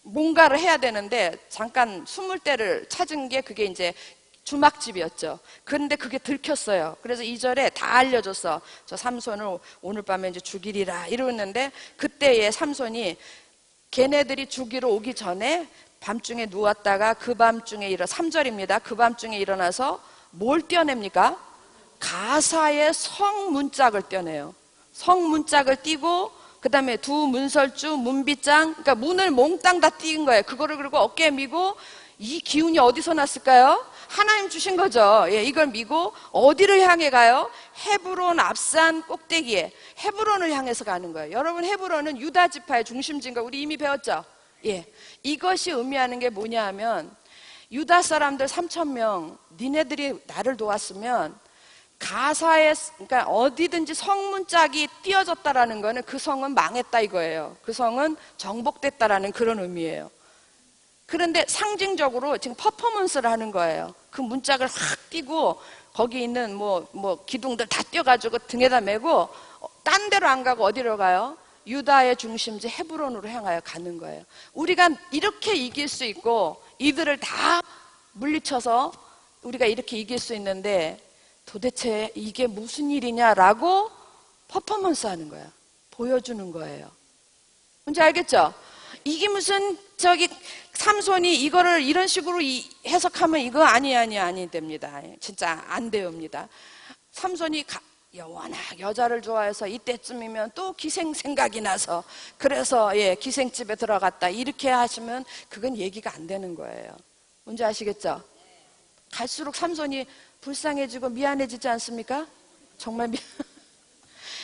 뭔가를 해야 되는데 잠깐 숨을 때를 찾은 게 그게 이제 주막집이었죠. 그런데 그게 들켰어요. 그래서 2절에 다 알려줬어. 저 삼손을 오늘 밤에 이제 죽이리라 이러는데 그때에 삼손이 걔네들이 죽이러 오기 전에 밤중에 누웠다가 그 밤중에 3절입니다. 그 밤중에 일어나서 뭘 떼어냅니까? 가사의 성문짝을 떼어내요. 성문짝을 띄고 그 다음에 두 문설주, 문빗장, 그러니까 문을 몽땅 다 띄인 거예요. 그거를 그리고 어깨에 미고, 이 기운이 어디서 났을까요? 하나님 주신 거죠. 예, 이걸 미고 어디를 향해 가요? 헤브론 앞산 꼭대기에, 헤브론을 향해서 가는 거예요. 여러분, 헤브론은 유다 지파의 중심지인 거 우리 이미 배웠죠? 예, 이것이 의미하는 게 뭐냐 하면, 유다 사람들 3,000명, 니네들이 나를 도왔으면 가사에, 그러니까 어디든지 성문짝이 띄어졌다라는 거는 그 성은 망했다 이거예요. 그 성은 정복됐다라는 그런 의미예요. 그런데 상징적으로 지금 퍼포먼스를 하는 거예요. 그 문짝을 확 띄고 거기 있는 뭐 기둥들 다 띄어가지고 등에다 메고 딴 데로 안 가고 어디로 가요? 유다의 중심지 헤브론으로 향하여 가는 거예요. 우리가 이렇게 이길 수 있고 이들을 다 물리쳐서 우리가 이렇게 이길 수 있는데 도대체 이게 무슨 일이냐라고 퍼포먼스 하는 거야. 보여주는 거예요. 뭔지 알겠죠? 이게 무슨 삼손이 이거를 이런 식으로 해석하면 이거 아니 됩니다. 진짜 안 되옵니다. 삼손이 워낙 여자를 좋아해서 이때쯤이면 또 기생 생각이 나서 그래서 기생집에 들어갔다 이렇게 하시면 그건 얘기가 안 되는 거예요. 뭔지 아시겠죠? 갈수록 삼손이 불쌍해지고 미안해지지 않습니까? 정말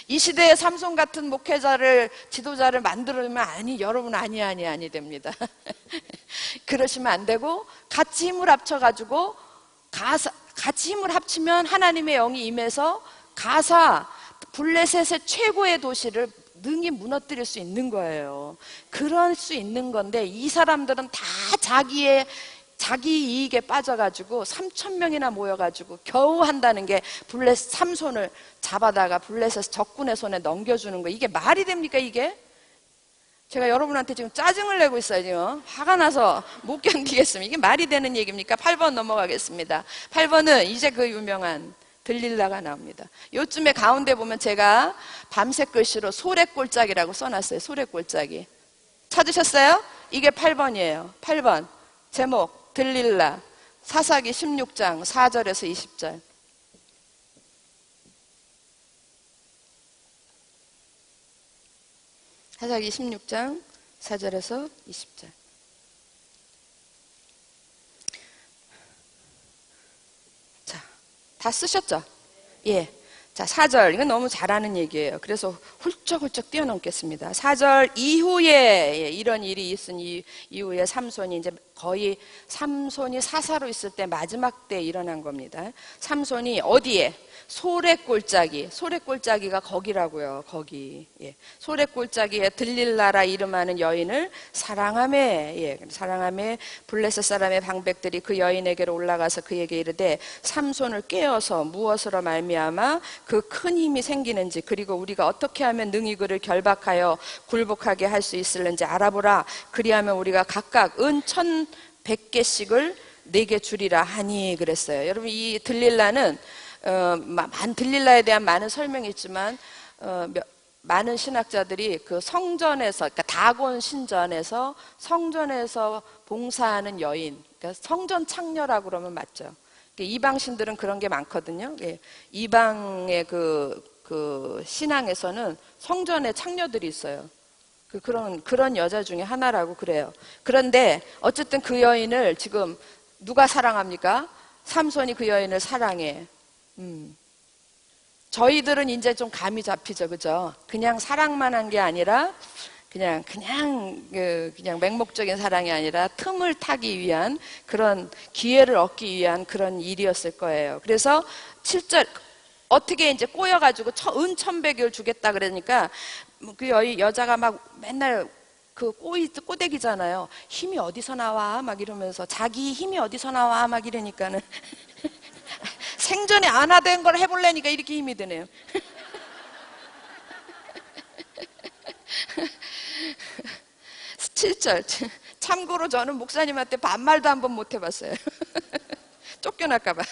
이 시대에 삼손 같은 목회자를, 지도자를 만들면 여러분 아니 됩니다. 그러시면 안 되고 같이 힘을 합쳐가지고 같이 힘을 합치면 하나님의 영이 임해서 가사 블레셋의 최고의 도시를 능히 무너뜨릴 수 있는 거예요. 그럴 수 있는 건데 이 사람들은 다 자기 이익에 빠져가지고 3,000명이나 모여가지고 겨우 한다는 게 블레셋 삼손을 잡아다가 블레셋 적군의 손에 넘겨주는 거. 이게 말이 됩니까 이게? 제가 여러분한테 지금 짜증을 내고 있어요. 지금 화가 나서 못 견디겠습니다. 이게 말이 되는 얘기입니까? 8번 넘어가겠습니다. 8번은 이제 그 유명한 들릴라가 나옵니다. 요쯤에 가운데 보면 제가 밤새 글씨로 소래꼴짝이라고 써놨어요. 소래꼴짝이 찾으셨어요? 이게 8번이에요 8번 제목 들릴라. 사사기 16장 4절에서 20절. 사사기 16장 4절에서 20절. 자, 다 쓰셨죠? 예. 자, 4절. 이건 너무 잘하는 얘기예요. 그래서 훌쩍훌쩍 뛰어넘겠습니다. 4절 이후에, 이런 일이 있은 이후에 삼손이 이제 거의 삼손이 사사로 있을 때 마지막 때 일어난 겁니다. 삼손이 어디에? 소래꼴짜기가 거기라고요. 거기. 예. 소래꼴짜기에 들릴라라 이름하는 여인을 사랑하매, 사랑하매 블레셋 사람의 방백들이 그 여인에게로 올라가서 그에게 이르되 삼손을 깨어서 무엇으로 말미암아 그 큰 힘이 생기는지 그리고 우리가 어떻게 하면 능히 그를 결박하여 굴복하게 할 수 있을는지 알아보라. 그리하면 우리가 각각 은 1,100개씩을 내게 주리라 하니 그랬어요. 여러분, 이 들릴라는 들릴라에 대한 많은 설명이 있지만 많은 신학자들이 그 성전에서, 그러니까 다곤 신전에서 성전에서 봉사하는 여인, 그러니까 성전 창녀라고 그러면 맞죠. 이방신들은 그런 게 많거든요. 이방의 그 신앙에서는 성전에 창녀들이 있어요. 그런 여자 중에 하나라고 그래요. 그런데 어쨌든 그 여인을 지금 누가 사랑합니까? 삼손이 그 여인을 사랑해. 저희들은 이제 좀 감이 잡히죠, 그죠? 그냥 사랑만 한 게 아니라 그냥 맹목적인 사랑이 아니라 틈을 타기 위한 그런 기회를 얻기 위한 그런 일이었을 거예요. 그래서 7절 어떻게 이제 꼬여가지고 은 1,100을 주겠다 그러니까 그 여자가 막 맨날 그 꼬대기잖아요. 힘이 어디서 나와? 막 이러면서 자기 힘이 어디서 나와? 막 이러니까는 생전에 안 하던 걸 해볼래니까 이렇게 힘이 드네요. 7절. 참고로 저는 목사님한테 반말도 한번 못 해봤어요. 쫓겨날까봐.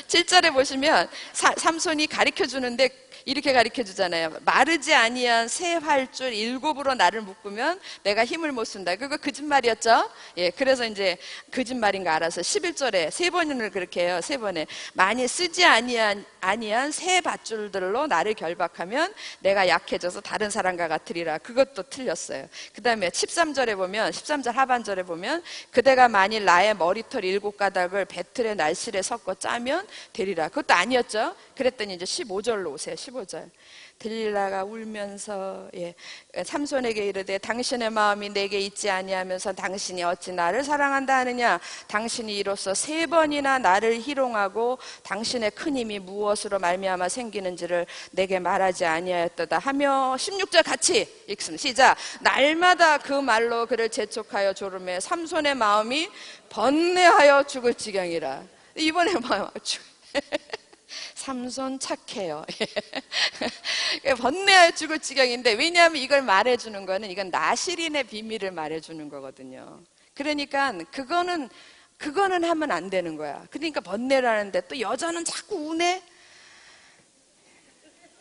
7절에 보시면 삼손이 가르쳐 주는데 이렇게 가르쳐 주잖아요. 마르지 아니한 새 활줄 7으로 나를 묶으면 내가 힘을 못 쓴다. 그거 거짓말이었죠? 예, 그래서 이제 거짓말인 거 알아서 11절에 3번을 그렇게 해요. 3번에 많이 쓰지 아니한 새 밧줄들로 나를 결박하면 내가 약해져서 다른 사람과 같으리라. 그것도 틀렸어요. 그 다음에 13절에 보면 13절 하반절에 보면 그대가 만일 나의 머리털 7가닥을 배틀의 날실에 섞어 짜면 되리라. 그것도 아니었죠? 그랬더니 이제 15절로 오세요. 15절. 들릴라가 울면서 삼손에게 이르되 당신의 마음이 내게 있지 아니하면서 당신이 어찌 나를 사랑한다 하느냐. 당신이 이로써 3번이나 나를 희롱하고 당신의 큰 힘이 무엇으로 말미암아 생기는지를 내게 말하지 아니하였도다 하며 16절 같이 읽습니다. 시작. 날마다 그 말로 그를 재촉하여 조르매 삼손의 마음이 번뇌하여 죽을 지경이라. 이번에 뭐 삼손 착해요. 번뇌하여 죽을 지경인데, 왜냐하면 이걸 말해주는 거는 이건 나실인의 비밀을 말해주는 거거든요. 그러니까 그거는 하면 안 되는 거야. 그러니까 번뇌를 하는데 또 여자는 자꾸 우네.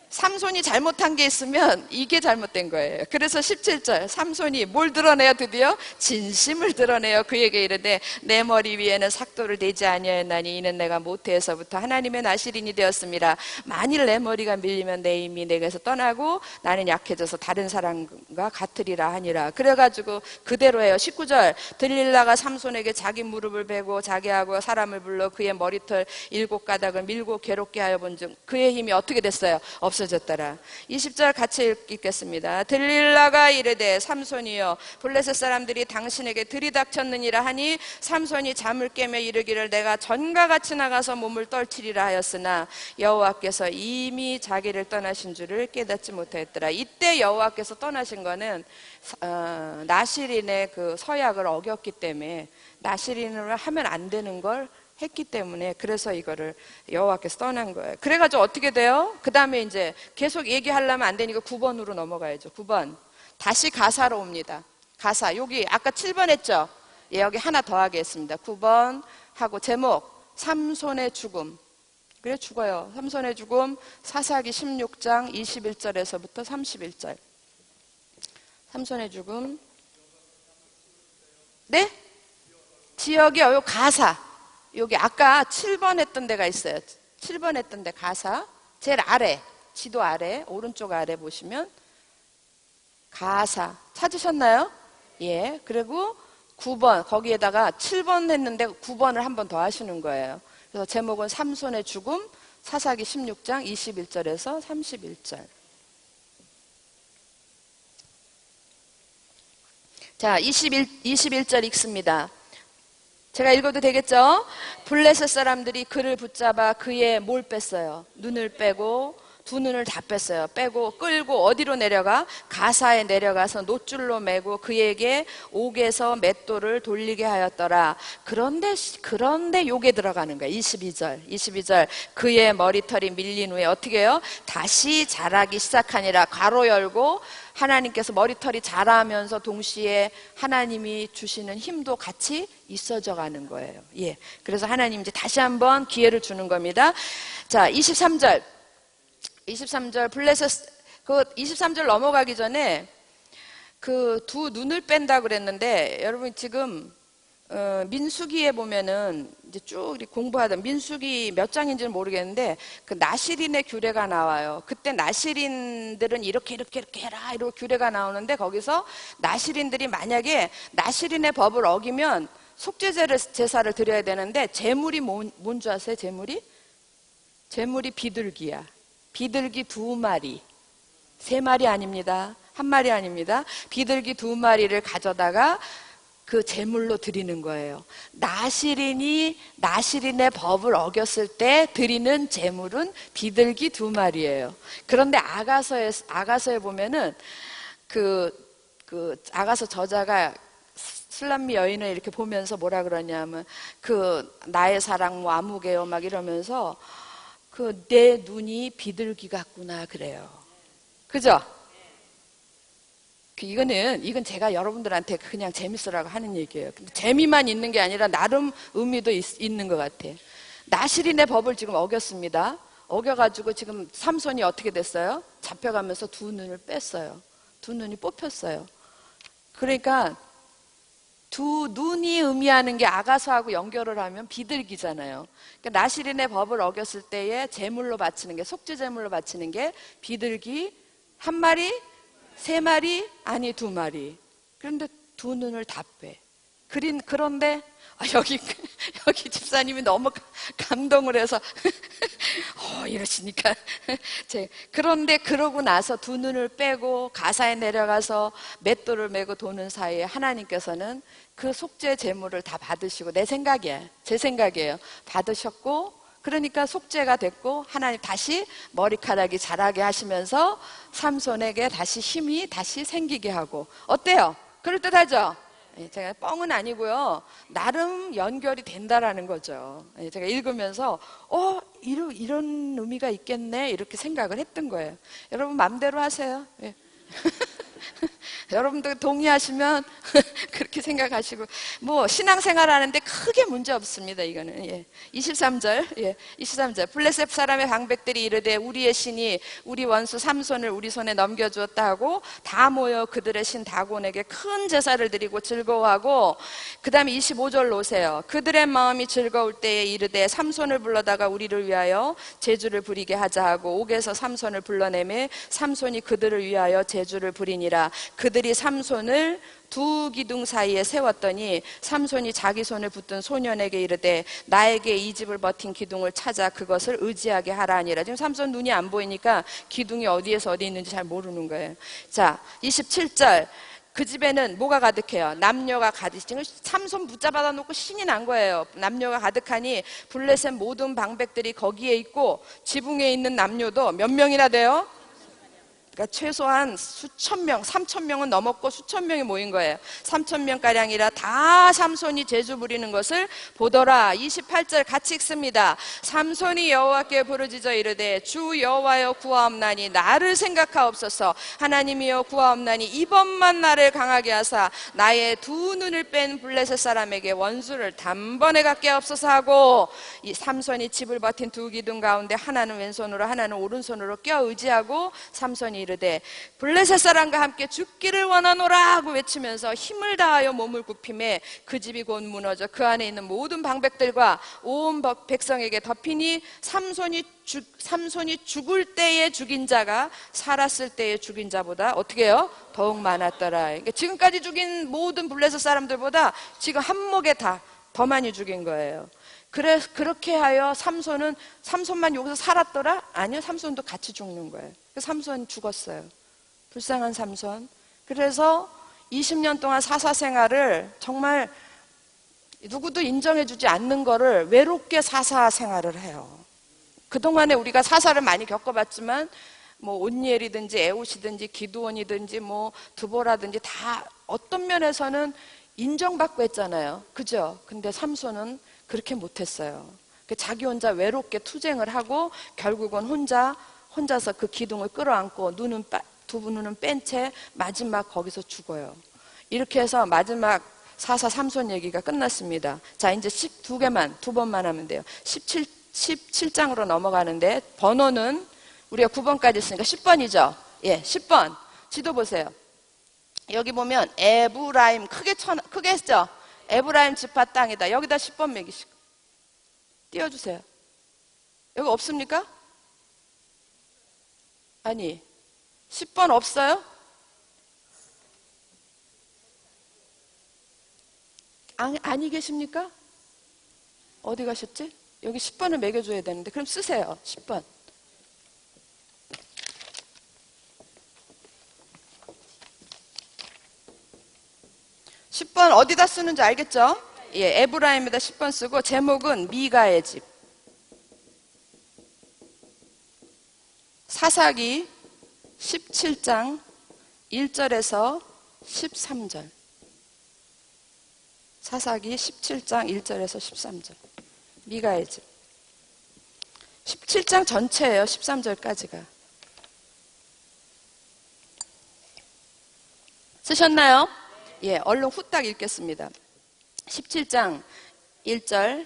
삼손이 잘못한 게 있으면 이게 잘못된 거예요. 그래서 17절 삼손이 뭘 드러내요? 드디어 진심을 드러내요. 그에게 이르되 내 머리 위에는 삭도를 대지 아니하였나니 이는 내가 모태에서부터 하나님의 나실인이 되었습니다. 만일 내 머리가 밀리면 내 힘이 내게서 떠나고 나는 약해져서 다른 사람과 같으리라 하니라. 그래가지고 그대로 해요. 19절 들릴라가 삼손에게 자기 무릎을 베고 자기하고 사람을 불러 그의 머리털 7가닥을 밀고 괴롭게 하여 본즉 그의 힘이 어떻게 됐어요? 없어졌더라. 20절 같이 읽겠습니다. 들릴라가 이르되 삼손이여 블레셋 사람들이 당신에게 들이닥쳤느니라 하니 삼손이 잠을 깨며 이르기를 내가 전과 같이 나가서 몸을 떨치리라 하였으나 여호와께서 이미 자기를 떠나신 줄을 깨닫지 못하였더라. 이때 여호와께서 떠나신 거는 나실인의 그 서약을 어겼기 때문에 나실인을 하면 안 되는 걸 했기 때문에 그래서 이거를 여호와께서 떠난 거예요. 그래가지고 어떻게 돼요? 그 다음에 이제 계속 얘기하려면 안 되니까 9번으로 넘어가야죠. 9번 다시 가사로 옵니다. 가사 여기 아까 7번 했죠? 예, 여기 하나 더 하겠습니다. 9번 하고 제목 삼손의 죽음. 그래 죽어요. 삼손의 죽음 사사기 16장 21절에서부터 31절. 삼손의 죽음. 네? 지역이요. 요 가사. 여기 아까 7번 했던 데가 있어요. 7번 했던 데 가사 제일 아래 지도 아래 오른쪽 아래 보시면 가사 찾으셨나요? 예. 그리고 9번 거기에다가 7번 했는데 9번을 한 번 더 하시는 거예요. 그래서 제목은 삼손의 죽음 사사기 16장 21절에서 31절. 자 21절 읽습니다. 제가 읽어도 되겠죠? 블레셋 사람들이 그를 붙잡아 그의 뭘 뺐어요? 눈을 빼고 두 눈을 다 뺐어요. 빼고 끌고 어디로 내려가? 가사에 내려가서 놋줄로 매고 그에게 옥에서 맷돌을 돌리게 하였더라. 그런데 요게 들어가는 거예요. 22절 그의 머리털이 밀린 후에 어떻게 해요? 다시 자라기 시작하니라. 괄호 열고 하나님께서 머리털이 자라면서 동시에 하나님이 주시는 힘도 같이 있어져 가는 거예요. 예. 그래서 하나님 이제 다시 한번 기회를 주는 겁니다. 자, 23절 블레셋 23절 넘어가기 전에 그 두 눈을 뺀다 그랬는데 여러분 지금 민수기에 보면은 이제 쭉 공부하다 민수기 몇 장인지는 모르겠는데 그 나실인의 규례가 나와요. 그때 나실인들은 이렇게 해라 이렇게 규례가 나오는데 거기서 나실인들이 만약에 나실인의 법을 어기면 속죄제사를 드려야 되는데 제물이 뭔지 아세요? 제물이 비둘기야. 비둘기 2마리 3마리 아닙니다. 1마리 아닙니다. 비둘기 2마리를 가져다가 그 제물로 드리는 거예요. 나실인의 법을 어겼을 때 드리는 제물은 비둘기 2마리예요. 그런데 아가서에 보면은 그 아가서 저자가 술람미 여인을 이렇게 보면서 뭐라 그러냐면 그 나의 사랑 뭐 아무개요 막 이러면서 그 내 눈이 비둘기 같구나 그래요. 그죠? 이건 제가 여러분들한테 그냥 재밌으라고 하는 얘기예요. 근데 재미만 있는 게 아니라 나름 의미도 있는 것 같아요. 나실인의 법을 지금 어겼습니다. 어겨가지고 지금 삼손이 어떻게 됐어요? 잡혀가면서 두 눈을 뺐어요. 두 눈이 뽑혔어요. 그러니까 두 눈이 의미하는 게 아가서하고 연결을 하면 비둘기잖아요. 그러니까 나실인의 법을 어겼을 때에 제물로 바치는 게, 속죄 제물로 바치는 게 비둘기 한 마리, 세 마리, 아니 두 마리. 그런데 두 눈을 다 빼. 그런데 여기 집사님이 너무 감동을 해서 이러시니까 그런데 그러고 나서 두 눈을 빼고 가사에 내려가서 맷돌을 메고 도는 사이에 하나님께서는 그 속죄 제물을 다 받으시고, 제 생각이에요. 받으셨고, 그러니까 속죄가 됐고 하나님 다시 머리카락이 자라게 하시면서 삼손에게 다시 힘이 다시 생기게 하고. 어때요? 그럴듯하죠? 제가 뻥은 아니고요. 나름 연결이 된다라는 거죠. 제가 읽으면서 이런 의미가 있겠네 이렇게 생각을 했던 거예요. 여러분 마음대로 하세요. 여러분들 동의하시면 그렇게 생각하시고, 뭐 신앙생활 하는데 크게 문제 없습니다. 이거는 23절 23절 블레셋 사람의 방백들이 이르되 우리의 신이 우리 원수 삼손을 우리 손에 넘겨주었다 하고 다 모여 그들의 신 다곤에게 큰 제사를 드리고 즐거워하고, 그 다음에 25절 오세요. 그들의 마음이 즐거울 때에 이르되 삼손을 불러다가 우리를 위하여 제주를 부리게 하자 하고 옥에서 삼손을 불러내매 삼손이 그들을 위하여 제주를 부리니라. 그들이 삼손을 두 기둥 사이에 세웠더니 삼손이 자기 손을 붙든 소년에게 이르되 나에게 이 집을 버틴 기둥을 찾아 그것을 의지하게 하라 하니라. 지금 삼손 눈이 안 보이니까 기둥이 어디에서 어디 있는지 잘 모르는 거예요. 자, 27절 그 집에는 뭐가 가득해요? 남녀가 가득. 지금 삼손 붙잡아다 놓고 신이 난 거예요. 남녀가 가득하니 블레셋 모든 방백들이 거기에 있고 지붕에 있는 남녀도 몇 명이나 돼요? 그러니까 최소한 수천 명, 3천 명은 넘었고 수천 명이 모인 거예요. 3천 명가량이라 다 삼손이 제주 부리는 것을 보더라. 28절 같이 읽습니다. 삼손이 여호와께 부르짖어 이르되 주 여호와여 구하옵나니 나를 생각하옵소서. 하나님이여 구하옵나니 이번만 나를 강하게 하사 나의 두 눈을 뺀 블레셋 사람에게 원수를 단번에 갖게 하옵소서 하고, 이 삼손이 집을 버틴 두 기둥 가운데 하나는 왼손으로 하나는 오른손으로 껴 의지하고 삼손이 이르되 블레셋 사람과 함께 죽기를 원하노라 하고 외치면서 힘을 다하여 몸을 굽히매 그 집이 곧 무너져 그 안에 있는 모든 방백들과 온 백성에게 덮이니 삼손이 죽을 때에 죽인 자가 살았을 때에 죽인 자보다 어떻게 해요? 더욱 많았더라. 그러니까 지금까지 죽인 모든 블레셋 사람들보다 지금 한 목에 다 더 많이 죽인 거예요. 그렇게 하여 삼손만 여기서 살았더라? 아니요, 삼손도 같이 죽는 거예요. 삼손 죽었어요. 불쌍한 삼손. 그래서 20년 동안 사사 생활을 정말 누구도 인정해주지 않는 거를 외롭게 사사 생활을 해요. 그동안에 우리가 사사를 많이 겪어봤지만 뭐 온니엘이든지 에웃이든지 기드온이든지 뭐 드보라든지 다 어떤 면에서는 인정받고 했잖아요. 그죠? 근데 삼손은 그렇게 못했어요. 자기 혼자 외롭게 투쟁을 하고 결국은 혼자서 그 기둥을 끌어안고 두 눈은 뺀 채 마지막 거기서 죽어요. 이렇게 해서 마지막 사사 삼손 얘기가 끝났습니다. 자, 이제 두 번만 하면 돼요. 17장으로 넘어가는데 번호는 우리가 9번까지 있으니까 10번이죠. 10번. 지도 보세요. 여기 보면 에브라임 크게 했죠? 에브라임 지파 땅이다. 여기다 10번 매기시고 띄워주세요. 여기 없습니까? 아니 10번 없어요? 아니 계십니까? 어디 가셨지? 여기 10번을 매겨줘야 되는데 그럼 쓰세요. 10번. 어디다 쓰는지 알겠죠? 에브라임에다 10번 쓰고 제목은 미가의 집. 사사기 17장 1절에서 13절. 사사기 17장 1절에서 13절. 미가의 집. 17장 전체예요. 13절까지가. 쓰셨나요? 얼른 후딱 읽겠습니다. 17장 1절.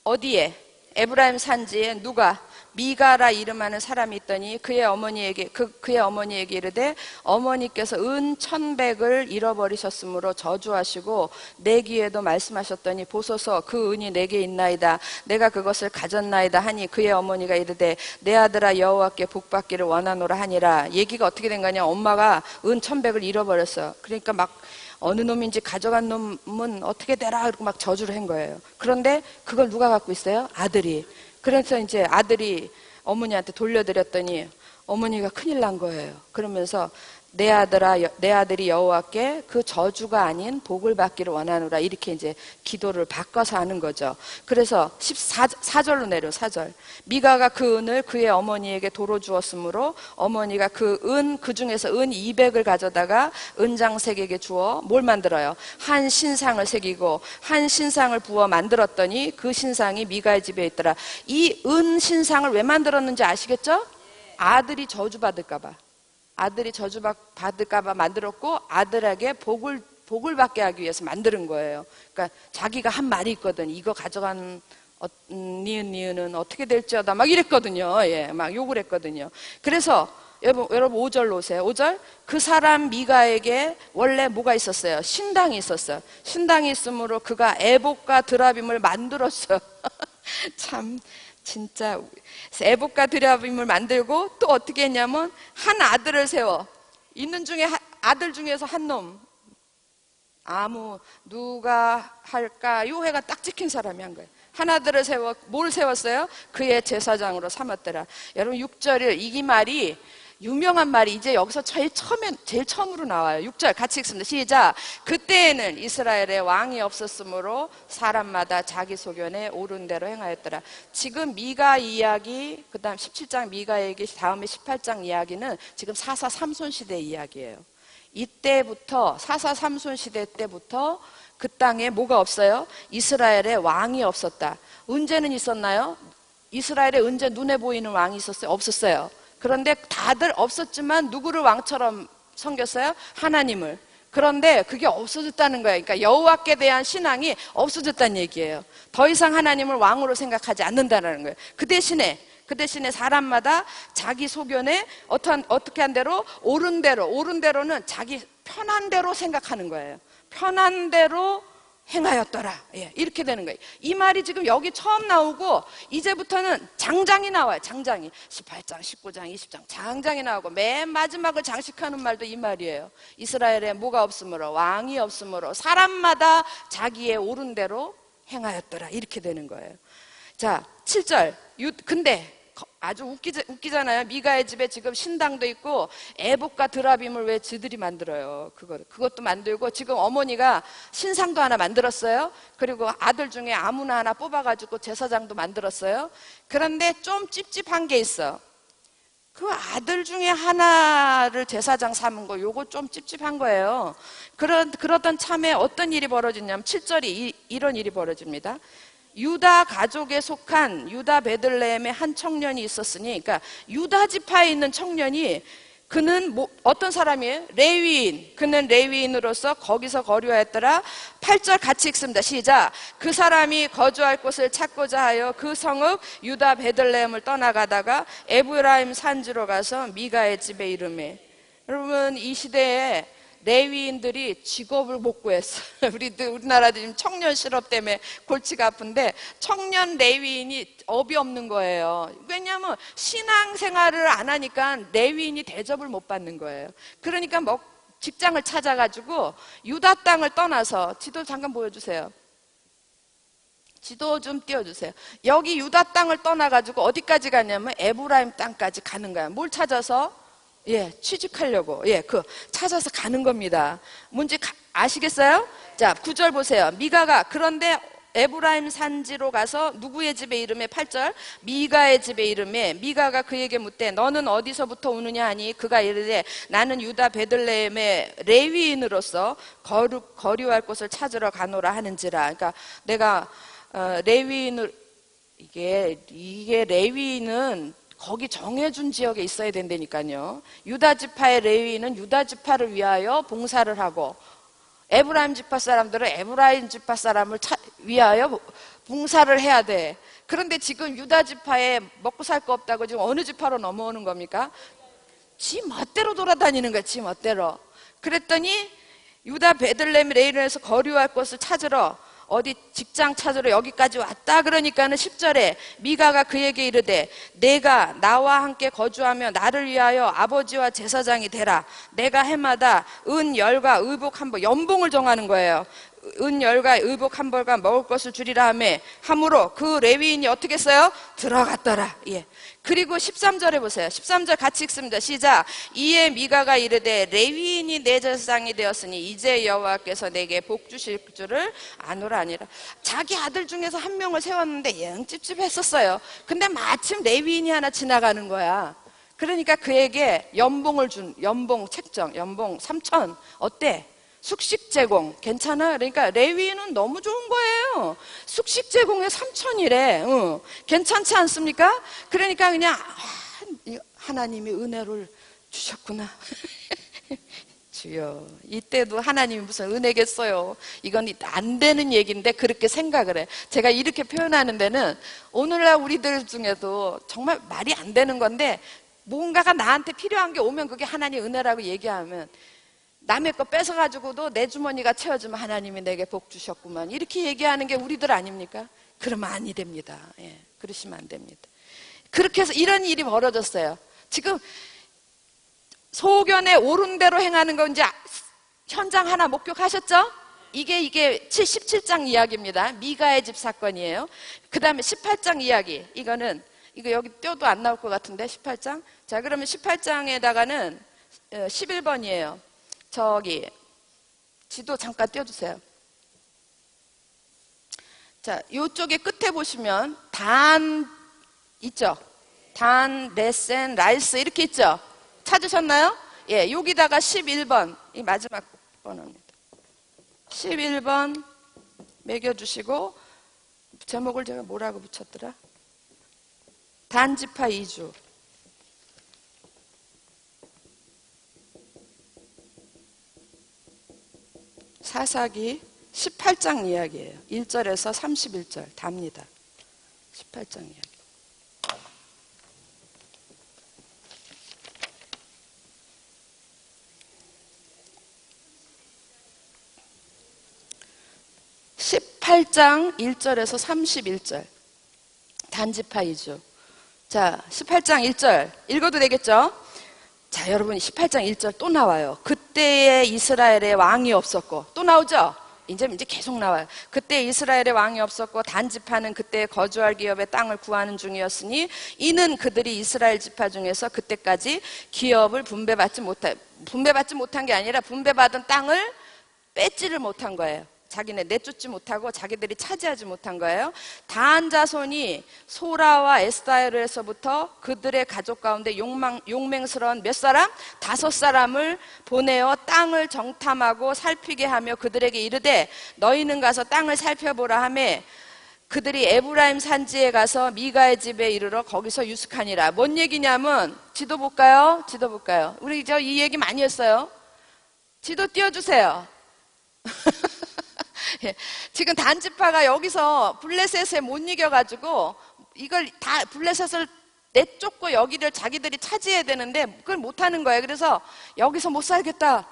어디에? 에브라임 산지에 누가? 미가라 이름하는 사람이 있더니 그의 어머니에게 이르되 어머니께서 은 1,100을 잃어버리셨으므로 저주하시고 내 귀에도 말씀하셨더니 보소서 그 은이 내게 있나이다. 내가 그것을 가졌나이다 하니 그의 어머니가 이르되 내 아들아 여호와께 복받기를 원하노라 하니라. 얘기가 어떻게 된 거냐? 엄마가 은 1,100을 잃어버렸어. 그러니까 막 어느 놈인지 가져간 놈은 어떻게 되라 그러고 막 저주를 한 거예요. 그런데 그걸 누가 갖고 있어요? 아들이. 그래서 이제 아들이 어머니한테 돌려드렸더니 어머니가 큰일 난 거예요. 그러면서 내 아들이 여호와께 그 저주가 아닌 복을 받기를 원하노라 이렇게 이제 기도를 바꿔서 하는 거죠. 그래서 14절로 내려 4절. 미가가 그 은을 그의 어머니에게 도로 주었으므로 어머니가 그 중에서 은 200을 가져다가 은장색에게 주어 뭘 만들어요? 한 신상을 새기고 한 신상을 부어 만들었더니 그 신상이 미가의 집에 있더라. 이 은 신상을 왜 만들었는지 아시겠죠? 아들이 저주받을까 봐. 아들이 저주받을까봐 만들었고 아들에게 복을 받게 하기 위해서 만드는 거예요. 그러니까 자기가 한 말이 있거든. 이거 가져간 니은은 어떻게 될지어다 막 이랬거든요. 예, 막 욕을 했거든요. 그래서 여러분 5절 오세요. 5절. 그 사람 미가에게 원래 뭐가 있었어요? 신당이 있었어요. 신당이 있으므로 그가 에봇과 드라빔을 만들었어요. 참 진짜 에봇과 드라빔을 만들고 또 어떻게 했냐면 한 아들을 세워. 있는 중에 아들 중에서 한 놈. 누가 할까요? 해가 딱 찍힌 사람이 한 거예요. 한 아들을 세워. 뭘 세웠어요? 그의 제사장으로 삼았더라. 여러분 6절을 이 말이 유명한 말이 이제 여기서 제일 처음으로 나와요. 6절 같이 읽습니다. 시작. 그때에는 이스라엘에 왕이 없었으므로 사람마다 자기 소견에 옳은 대로 행하였더라. 지금 미가 이야기, 그 다음 17장 미가 얘기, 다음에 18장 이야기는 지금 사사 삼손 시대 이야기예요. 이때부터 사사 삼손 시대 때부터 그 땅에 뭐가 없어요? 이스라엘에 왕이 없었다. 언제는 있었나요? 이스라엘에 언제 눈에 보이는 왕이 있었어요? 없었어요. 그런데 다들 없었지만 누구를 왕처럼 섬겼어요? 하나님을. 그런데 그게 없어졌다는 거예요. 그러니까 여호와께 대한 신앙이 없어졌다는 얘기예요. 더 이상 하나님을 왕으로 생각하지 않는다는 거예요. 그 대신에 사람마다 자기 소견에 어떻게 한 대로 옳은 대로는 자기 편한 대로 생각하는 거예요. 편한 대로 행하였더라. 예, 이렇게 되는 거예요. 이 말이 지금 여기 처음 나오고 이제부터는 장장이 나와요. 장장이 18장, 19장, 20장 장장이 나오고 맨 마지막을 장식하는 말도 이 말이에요. 이스라엘에 뭐가 없으므로 왕이 없으므로 사람마다 자기의 옳은 대로 행하였더라. 이렇게 되는 거예요. 자, 7절. 근데 아주 웃기잖아요. 미가의 집에 지금 신당도 있고 에봇과 드라빔을 왜 지들이 만들어요? 그것도 만들고 지금 어머니가 신상도 하나 만들었어요. 그리고 아들 중에 아무나 하나 뽑아가지고 제사장도 만들었어요. 그런데 좀 찝찝한 게 있어. 그 아들 중에 하나를 제사장 삼은 거 요거 좀 찝찝한 거예요. 그러던 참에 어떤 일이 벌어지냐면 7절이 이런 일이 벌어집니다. 유다 가족에 속한 유다 베들레헴의 한 청년이 있었으니, 그러니까 유다 지파에 있는 청년이, 그는 어떤 사람이에요? 레위인. 그는 레위인으로서 거기서 거류하였더라. 8절 같이 읽습니다. 시작. 그 사람이 거주할 곳을 찾고자 하여 그 성읍 유다 베들레헴을 떠나가다가 에브라임 산지로 가서 미가의 집에 이르매. 여러분, 이 시대에 레위인들이 직업을 못 구했어. 우리나라도 지금 청년 실업 때문에 골치가 아픈데 청년 레위인이 업이 없는 거예요. 왜냐하면 신앙생활을 안 하니까 레위인이 대접을 못 받는 거예요. 그러니까 직장을 찾아가지고 유다 땅을 떠나서, 지도 잠깐 보여주세요. 지도 좀 띄워주세요. 여기 유다 땅을 떠나가지고 어디까지 가냐면 에브라임 땅까지 가는 거야. 뭘 찾아서? 예, 취직하려고. 예, 찾아서 가는 겁니다. 뭔지 아시겠어요? 자, 9절 보세요. 미가가 그런데 에브라임 산지로 가서 누구의 집에 이르매? 8절. 미가의 집에 이르매 미가가 그에게 묻되 너는 어디서부터 오느냐 하니 그가 이르되 나는 유다 베들레헴의 레위인으로서 거류할 곳을 찾으러 가노라 하는지라. 그러니까 내가 레위인을, 이게 레위인은 거기 정해준 지역에 있어야 된다니까요. 유다 지파의 레위인은 유다 지파를 위하여 봉사를 하고, 에브라임 지파 사람들은 에브라임 지파 사람을 위하여 봉사를 해야 돼. 그런데 지금 유다 지파에 먹고 살 거 없다고 지금 어느 지파로 넘어오는 겁니까? 지 멋대로 돌아다니는 거야, 지 멋대로. 그랬더니 유다 베들레헴 레이론에서 거류할 곳을 찾으러 어디 직장 찾으러 여기까지 왔다. 그러니까는 10절에 미가가 그에게 이르되 내가 나와 함께 거주하며 나를 위하여 아버지와 제사장이 되라. 내가 해마다 은 열과 의복 한 벌, 연봉을 정하는 거예요. 은 열과 의복 한 벌과 먹을 것을 주리라 하매 함으로 그 레위인이 어떻게 했어요? 들어갔더라. 예. 그리고 13절에 보세요. 13절 같이 읽습니다. 시작. 이에 미가가 이르되 레위인이 내 제사장이 되었으니 이제 여호와께서 내게 복 주실 줄을 아노라 아니라. 자기 아들 중에서 한 명을 세웠는데 영 찝찝했었어요. 근데 마침 레위인이 하나 지나가는 거야. 그러니까 그에게 연봉을 연봉 책정, 연봉 3천. 어때? 숙식 제공 괜찮아? 그러니까 레위인은 너무 좋은 거예요. 숙식 제공에 3천이래. 괜찮지 않습니까? 그러니까 그냥 하나님이 은혜를 주셨구나. 주여, 이때도 하나님이 무슨 은혜겠어요. 이건 안 되는 얘기인데 그렇게 생각을 해. 제가 이렇게 표현하는 데는 오늘날 우리들 중에도 정말 말이 안 되는 건데 뭔가가 나한테 필요한 게 오면 그게 하나님 은혜라고 얘기하면 남의 거 뺏어가지고도 내 주머니가 채워주면 하나님이 내게 복 주셨구만. 이렇게 얘기하는 게 우리들 아닙니까? 그러면 아니 됩니다. 예, 그러시면 안 됩니다. 그렇게 해서 이런 일이 벌어졌어요. 지금 소견에 옳은 대로 행하는 거 이제 현장 하나 목격하셨죠? 이게 17장 이야기입니다. 미가의 집 사건이에요. 그 다음에 18장 이야기. 이거 여기 떼도 안 나올 것 같은데 18장. 자, 그러면 18장에다가는 11번이에요. 저기 지도 잠깐 띄워주세요. 자, 요쪽에 끝에 보시면 단 있죠? 단, 레센, 라이스 이렇게 있죠? 찾으셨나요? 예, 여기다가 11번 이 마지막 번호입니다. 11번 매겨주시고 제목을 제가 뭐라고 붙였더라? 단지파 2주. 사사기 18장 이야기예요. 1절에서 31절 답니다. 18장 이야기. (18장) 1절에서 31절 단지파 2주. 자, 18장 1절 읽어도 되겠죠? 자, 여러분 18장 1절 또 나와요. 그때에 이스라엘에 왕이 없었고, 또 나오죠? 이제 계속 나와요. 그때 이스라엘에 왕이 없었고 단지파는 그때 거주할 기업의 땅을 구하는 중이었으니 이는 그들이 이스라엘 지파 중에서 그때까지 기업을 분배받지 못한 게 아니라 분배받은 땅을 뺏지를 못한 거예요. 자기네 내쫓지 못하고 자기들이 차지하지 못한 거예요. 단 자손이 소라와 에스다엘에서부터 그들의 가족 가운데 용맹스러운 몇 사람? 5사람을 보내어 땅을 정탐하고 살피게 하며 그들에게 이르되 너희는 가서 땅을 살펴보라 하며 그들이 에브라임 산지에 가서 미가의 집에 이르러 거기서 유숙하니라. 뭔 얘기냐면 지도 볼까요? 우리 이 얘기 많이 했어요. 지도 띄워주세요. 예, 지금 단지파가 여기서 블레셋에 못 이겨가지고 이걸 다 블레셋을 내쫓고 여기를 자기들이 차지해야 되는데 그걸 못하는 거예요. 그래서 여기서 못 살겠다.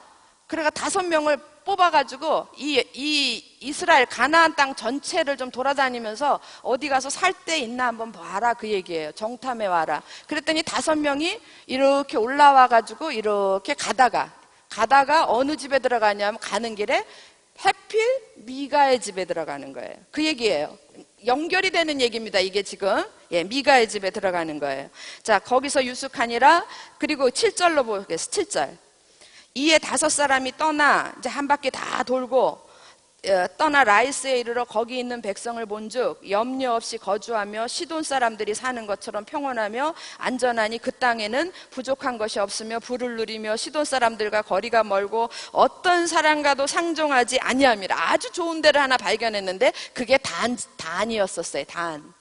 그래가 5명을 뽑아가지고 이 이스라엘 가나안 땅 전체를 좀 돌아다니면서 어디 가서 살 데 있나 한번 봐라 그 얘기예요. 정탐해 와라. 그랬더니 5명이 이렇게 올라와가지고 이렇게 가다가 어느 집에 들어가냐면 가는 길에 해필 미가의 집에 들어가는 거예요. 그 얘기예요. 연결이 되는 얘기입니다. 이게 지금 미가의 집에 들어가는 거예요. 자, 거기서 유숙하니라. 그리고 7절로 보겠습니다. 7절. 이에 5사람이 떠나 이제 한 바퀴 다 돌고 떠나 라이스에 이르러 거기 있는 백성을 본즉 염려 없이 거주하며 시돈 사람들이 사는 것처럼 평온하며 안전하니 그 땅에는 부족한 것이 없으며 부를 누리며 시돈 사람들과 거리가 멀고 어떤 사람과도 상종하지 아니함이라. 아주 좋은 데를 하나 발견했는데 그게 단이었었어요. 단.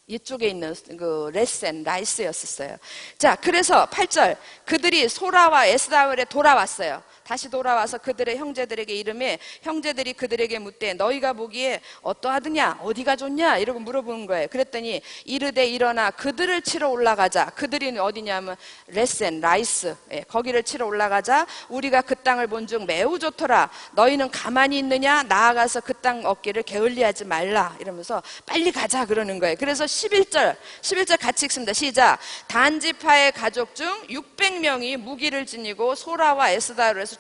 이쪽에 있는 그 레센, 라이스였었어요. 자, 그래서 8절 그들이 소라와 에스다엘에 돌아왔어요. 다시 돌아와서 그들의 형제들에게 이르매 형제들이 그들에게 묻되 너희가 보기에 어떠하느냐 어디가 좋냐 이러고 물어보는 거예요. 그랬더니 이르되 일어나 그들을 치러 올라가자. 그들이 어디냐면 레센 라이스, 거기를 치러 올라가자. 우리가 그 땅을 본즉 매우 좋더라. 너희는 가만히 있느냐 나아가서 그 땅 얻기를 게을리하지 말라 이러면서 빨리 가자 그러는 거예요. 그래서 11절 같이 읽습니다. 시작. 단지파의 가족 중 600명이 무기를 지니고 소라와 에스다로 해서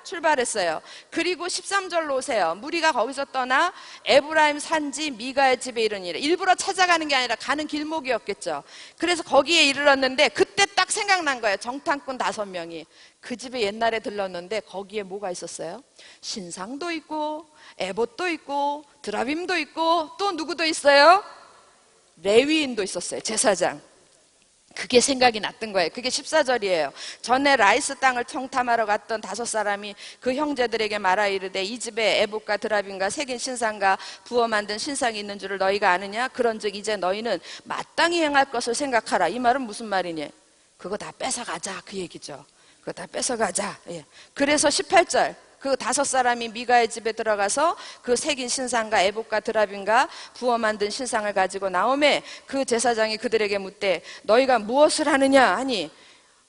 출발했어요. 그리고 13절로 오세요. 무리가 거기서 떠나 에브라임 산지 미가의 집에 이르니라. 일부러 찾아가는 게 아니라 가는 길목이었겠죠. 그래서 거기에 이르렀는데 그때 딱 생각난 거예요. 정탐꾼 5명이 그 집에 옛날에 들렀는데 거기에 뭐가 있었어요? 신상도 있고 에봇도 있고 드라빔도 있고 또 누구도 있어요? 레위인도 있었어요. 제사장. 그게 생각이 났던 거예요. 그게 14절이에요. 전에 라이스 땅을 청탐하러 갔던 5사람이 그 형제들에게 말하 이르되 이 집에 에봇과 드라빔과 새긴 신상과 부어 만든 신상이 있는 줄을 너희가 아느냐? 그런즉 이제 너희는 마땅히 행할 것을 생각하라. 이 말은 무슨 말이니? 그거 다 뺏어가자 그 얘기죠. 그거 다 뺏어가자. 그래서 18절 그 5사람이 미가의 집에 들어가서 그 새긴 신상과 에봇과 드라빔과 부어 만든 신상을 가지고 나오매 그 제사장이 그들에게 묻되 너희가 무엇을 하느냐 하니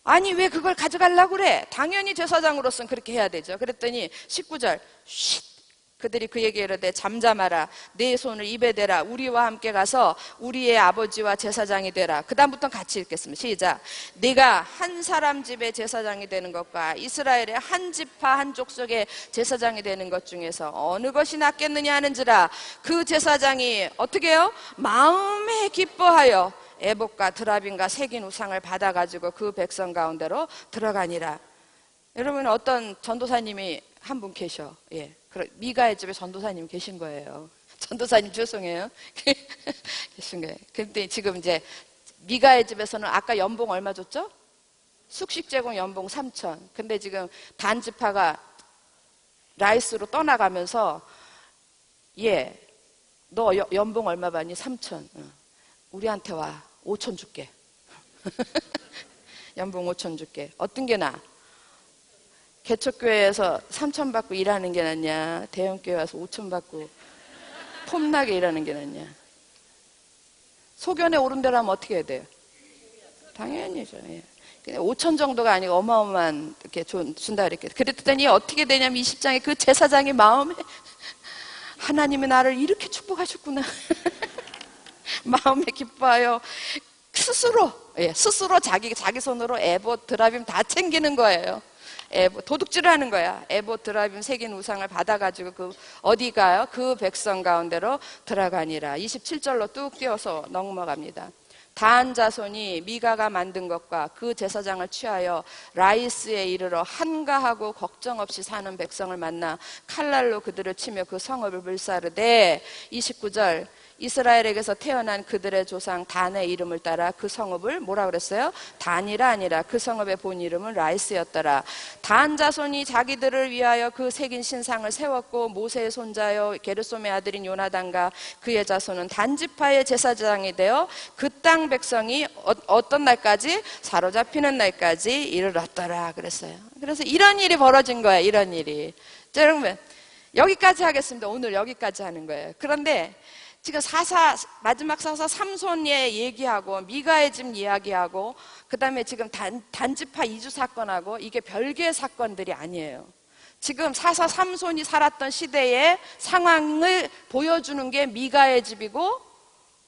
아니 왜 그걸 가져가려고 그래? 당연히 제사장으로서는 그렇게 해야 되죠. 그랬더니 19절 쉿 그들이 그에게 이르되 잠잠하라. 내 손을 입에 대라. 우리와 함께 가서 우리의 아버지와 제사장이 되라. 그 다음부터 같이 읽겠습니다. 시작. 네가 한 사람 집의 제사장이 되는 것과 이스라엘의 한 지파 한 족속의 제사장이 되는 것 중에서 어느 것이 낫겠느냐 하는지라. 그 제사장이 어떻게 해요? 마음에 기뻐하여 에봇과 드라빔과 새긴 우상을 받아가지고 그 백성 가운데로 들어가니라. 여러분 어떤 전도사님이 한 분 계셔. 미가의 집에 전도사님 계신 거예요. 전도사님 죄송해요. 계신 거예요. 근데 지금 이제 미가의 집에서는 아까 연봉 얼마 줬죠? 숙식 제공 연봉 3천. 근데 지금 단지파가 라이스로 떠나가면서 너 연봉 얼마 받니? 3천. 우리한테 와. 5천 줄게. 연봉 5천 줄게. 어떤 게 나아? 개척교회에서 3천 받고 일하는 게 낫냐? 대형교회 와서 5천 받고 폼나게 일하는 게 낫냐? 소견에 오른 대로 하면 어떻게 해야 돼요? 당연히죠. 5천 정도가 아니고 어마어마한 이렇게 준다 이렇게. 그랬더니 어떻게 되냐면 20장에 그 제사장의 마음에 하나님이 나를 이렇게 축복하셨구나. 마음에 기뻐하여 스스로 자기 손으로 에봇 드라빔 다 챙기는 거예요. 도둑질을 하는 거야. 에봇 드라빔 새긴 우상을 받아가지고 그 어디 가요? 그 백성 가운데로 들어가니라. 27절로 뚝 띄어서 넘어갑니다. 단 자손이 미가가 만든 것과 그 제사장을 취하여 라이스에 이르러 한가하고 걱정 없이 사는 백성을 만나 칼날로 그들을 치며 그 성읍을 불사르되 29절 이스라엘에게서 태어난 그들의 조상 단의 이름을 따라 그 성읍을 뭐라 그랬어요? 단이라 아니라 그 성읍의 본 이름은 라이스였더라. 단 자손이 자기들을 위하여 그 새긴 신상을 세웠고 모세의 손자여 게르솜의 아들인 요나단과 그의 자손은 단지파의 제사장이 되어 그 땅 백성이 어떤 날까지? 사로잡히는 날까지 이르렀더라 그랬어요. 그래서 이런 일이 벌어진 거예요. 이런 일이. 자, 여러분 여기까지 하겠습니다. 오늘 여기까지 하는 거예요. 그런데 지금 마지막 사사 삼손의 얘기하고 미가의 집 이야기하고 그 다음에 지금 단지파 이주 사건하고 이게 별개의 사건들이 아니에요. 지금 사사 삼손이 살았던 시대의 상황을 보여주는 게 미가의 집이고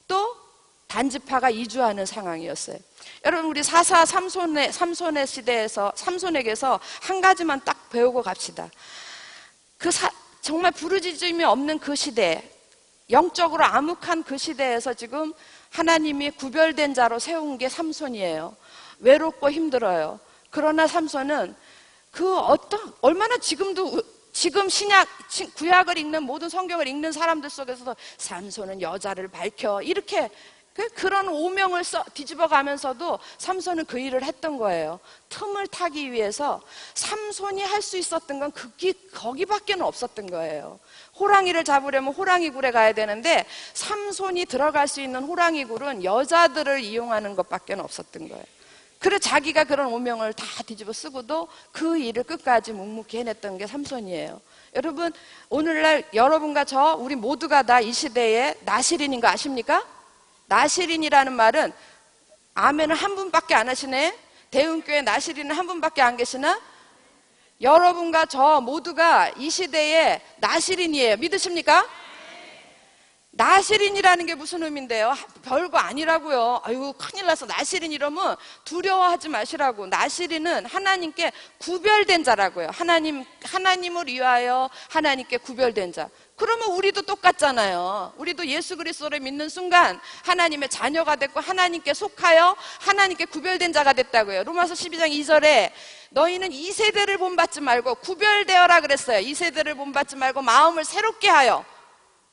또 단지파가 이주하는 상황이었어요. 여러분 우리 사사 삼손의 시대에서 삼손에게서 한 가지만 딱 배우고 갑시다. 정말 부르짖음이 없는 그 시대, 영적으로 암흑한 그 시대에서 지금 하나님이 구별된 자로 세운 게 삼손이에요. 외롭고 힘들어요. 그러나 삼손은 얼마나 지금 구약을 읽는 모든 성경을 읽는 사람들 속에서도 삼손은 여자를 밝혀 이렇게 그런 오명을 뒤집어 가면서도 삼손은 그 일을 했던 거예요. 틈을 타기 위해서 삼손이 할 수 있었던 건 거기밖에 없었던 거예요. 호랑이를 잡으려면 호랑이굴에 가야 되는데 삼손이 들어갈 수 있는 호랑이굴은 여자들을 이용하는 것밖에 없었던 거예요. 그래 자기가 그런 오명을 다 뒤집어 쓰고도 그 일을 끝까지 묵묵히 해냈던 게 삼손이에요. 여러분, 오늘날 여러분과 저 우리 모두가 다 이 시대에 나실인인 거 아십니까? 나실인이라는 말은 아멘을 한 분밖에 안 하시네. 대흥교회 나실인은 한 분밖에 안 계시나? 여러분과 저 모두가 이 시대에 나실인이에요. 믿으십니까? 나실인이라는 게 무슨 의미인데요? 별거 아니라고요. 아유, 큰일 났어. 나실인 이러면 두려워하지 마시라고. 나실인은 하나님께 구별된 자라고요. 하나님을 위하여 하나님께 구별된 자. 그러면 우리도 똑같잖아요. 우리도 예수 그리스도를 믿는 순간 하나님의 자녀가 됐고 하나님께 속하여 하나님께 구별된 자가 됐다고요. 로마서 12장 2절에 너희는 이 세대를 본받지 말고 구별되어라 그랬어요. 이 세대를 본받지 말고 마음을 새롭게 하여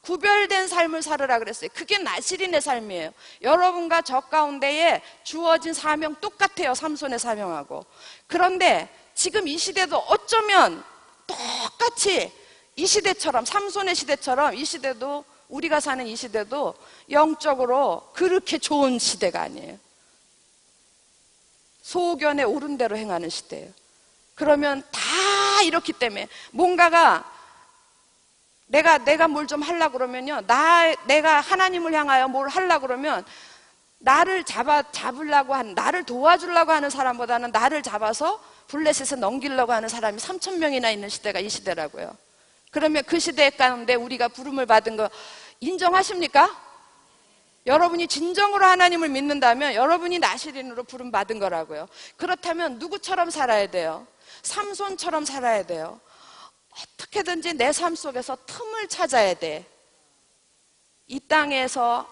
구별된 삶을 살으라 그랬어요. 그게 나실인의 삶이에요. 여러분과 저 가운데에 주어진 사명 똑같아요. 삼손의 사명하고. 그런데 지금 이 시대도 어쩌면 똑같이 이 시대처럼, 삼손의 시대처럼 이 시대도, 우리가 사는 이 시대도 영적으로 그렇게 좋은 시대가 아니에요. 소견에 오른 대로 행하는 시대예요. 그러면 다 이렇기 때문에 뭔가가 내가 뭘 좀 하려고 그러면요. 내가 하나님을 향하여 뭘 하려고 그러면 나를 잡으려고 하는, 나를 도와주려고 하는 사람보다는 나를 잡아서 블레셋에 넘기려고 하는 사람이 3,000명이나 있는 시대가 이 시대라고요. 그러면 그 시대 가운데 우리가 부름을 받은 거 인정하십니까? 여러분이 진정으로 하나님을 믿는다면 여러분이 나실인으로 부름 받은 거라고요. 그렇다면 누구처럼 살아야 돼요? 삼손처럼 살아야 돼요. 어떻게든지 내 삶 속에서 틈을 찾아야 돼. 이 땅에서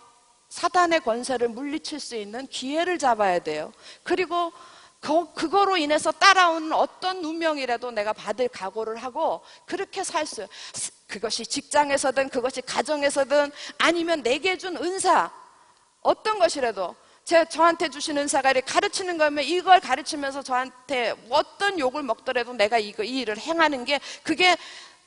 사단의 권세를 물리칠 수 있는 기회를 잡아야 돼요. 그리고 그거로 인해서 따라오는 어떤 누명이라도 내가 받을 각오를 하고 그렇게 그것이 직장에서든 그것이 가정에서든 아니면 내게 준 은사 어떤 것이라도 저한테 주신 은사가 가르치는 거면 이걸 가르치면서 저한테 어떤 욕을 먹더라도 내가 이 일을 행하는 게 그게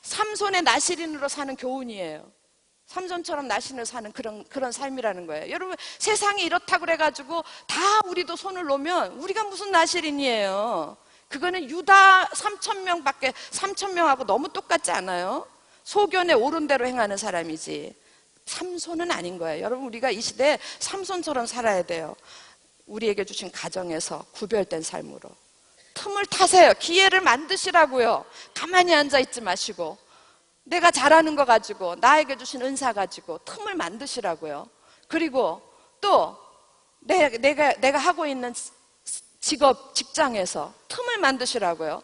삼손의 나실인으로 사는 교훈이에요. 삼손처럼 나실인으로 사는 그런 삶이라는 거예요. 여러분, 세상이 이렇다고 그래가지고 다 우리도 손을 놓으면 우리가 무슨 나실인이에요. 그거는 유다 3,000명하고 너무 똑같지 않아요? 소견에 오른 대로 행하는 사람이지. 삼손은 아닌 거예요. 여러분, 우리가 이 시대에 삼손처럼 살아야 돼요. 우리에게 주신 가정에서 구별된 삶으로. 틈을 타세요. 기회를 만드시라고요. 가만히 앉아있지 마시고 내가 잘하는 거 가지고 나에게 주신 은사 가지고 틈을 만드시라고요. 그리고 또 내가 하고 있는 직장에서 틈을 만드시라고요.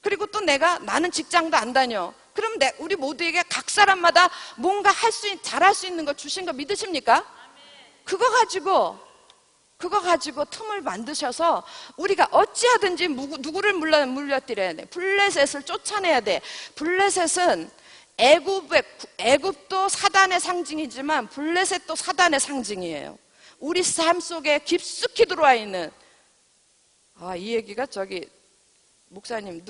그리고 또 나는 직장도 안 다녀. 그럼 우리 모두에게 각 사람마다 뭔가 잘할 수 있는 거 주신 거 믿으십니까? 그거 가지고 틈을 만드셔서 우리가 어찌하든지 누구를 물려드려야 돼. 블레셋을 쫓아내야 돼. 블레셋은 애굽도 사단의 상징이지만 블레셋도 사단의 상징이에요. 우리 삶 속에 깊숙이 들어와 있는 이 얘기가 목사님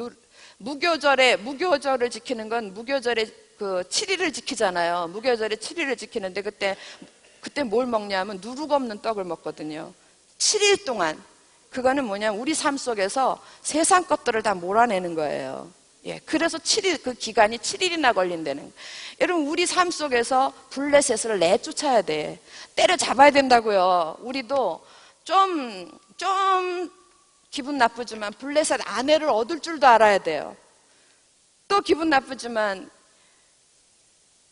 무교절을 지키는 건 무교절에 7일을 지키잖아요. 무교절에 7일을 지키는데 그때 뭘 먹냐면 누룩 없는 떡을 먹거든요. 7일 동안. 그거는 뭐냐면 우리 삶 속에서 세상 것들을 다 몰아내는 거예요. 예, 그래서 7일, 그 기간이 7일이나 걸린다는 거예요. 여러분, 우리 삶 속에서 블레셋을 내쫓아야 돼. 때려잡아야 된다고요. 우리도 좀 기분 나쁘지만 블레셋 아내를 얻을 줄도 알아야 돼요. 또 기분 나쁘지만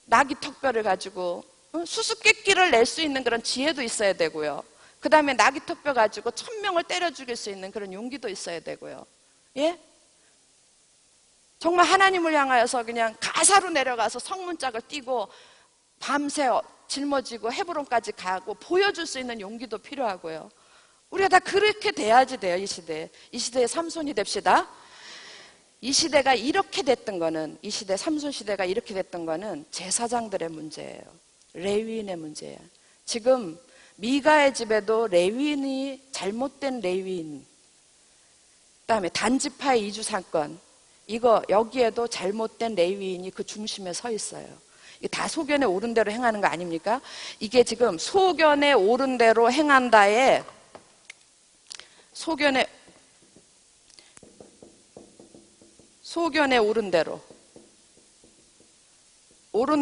나귀 턱뼈를 가지고 수수께끼를 낼 수 있는 그런 지혜도 있어야 되고요. 그 다음에 나귀 턱뼈 가지고 1,000명을 때려 죽일 수 있는 그런 용기도 있어야 되고요. 예? 정말 하나님을 향하여서 그냥 가사로 내려가서 성문짝을 띄고 밤새 짊어지고 헤브론까지 가고 보여줄 수 있는 용기도 필요하고요. 우리가 다 그렇게 돼야지 돼요. 이 시대에 삼손이 됩시다. 이 시대가 이렇게 됐던 거는, 이 시대 삼손 시대가 이렇게 됐던 거는 제사장들의 문제예요. 레위인의 문제예요. 지금 미가의 집에도 레위인이 잘못된 레위인, 그다음에 단지파의 이주 사건, 여기에도 잘못된 레위인이 그 중심에 서 있어요. 이게 다 소견에 오른 대로 행하는 거 아닙니까? 이게 지금 소견에 오른 대로 행한다에 소견에 옳은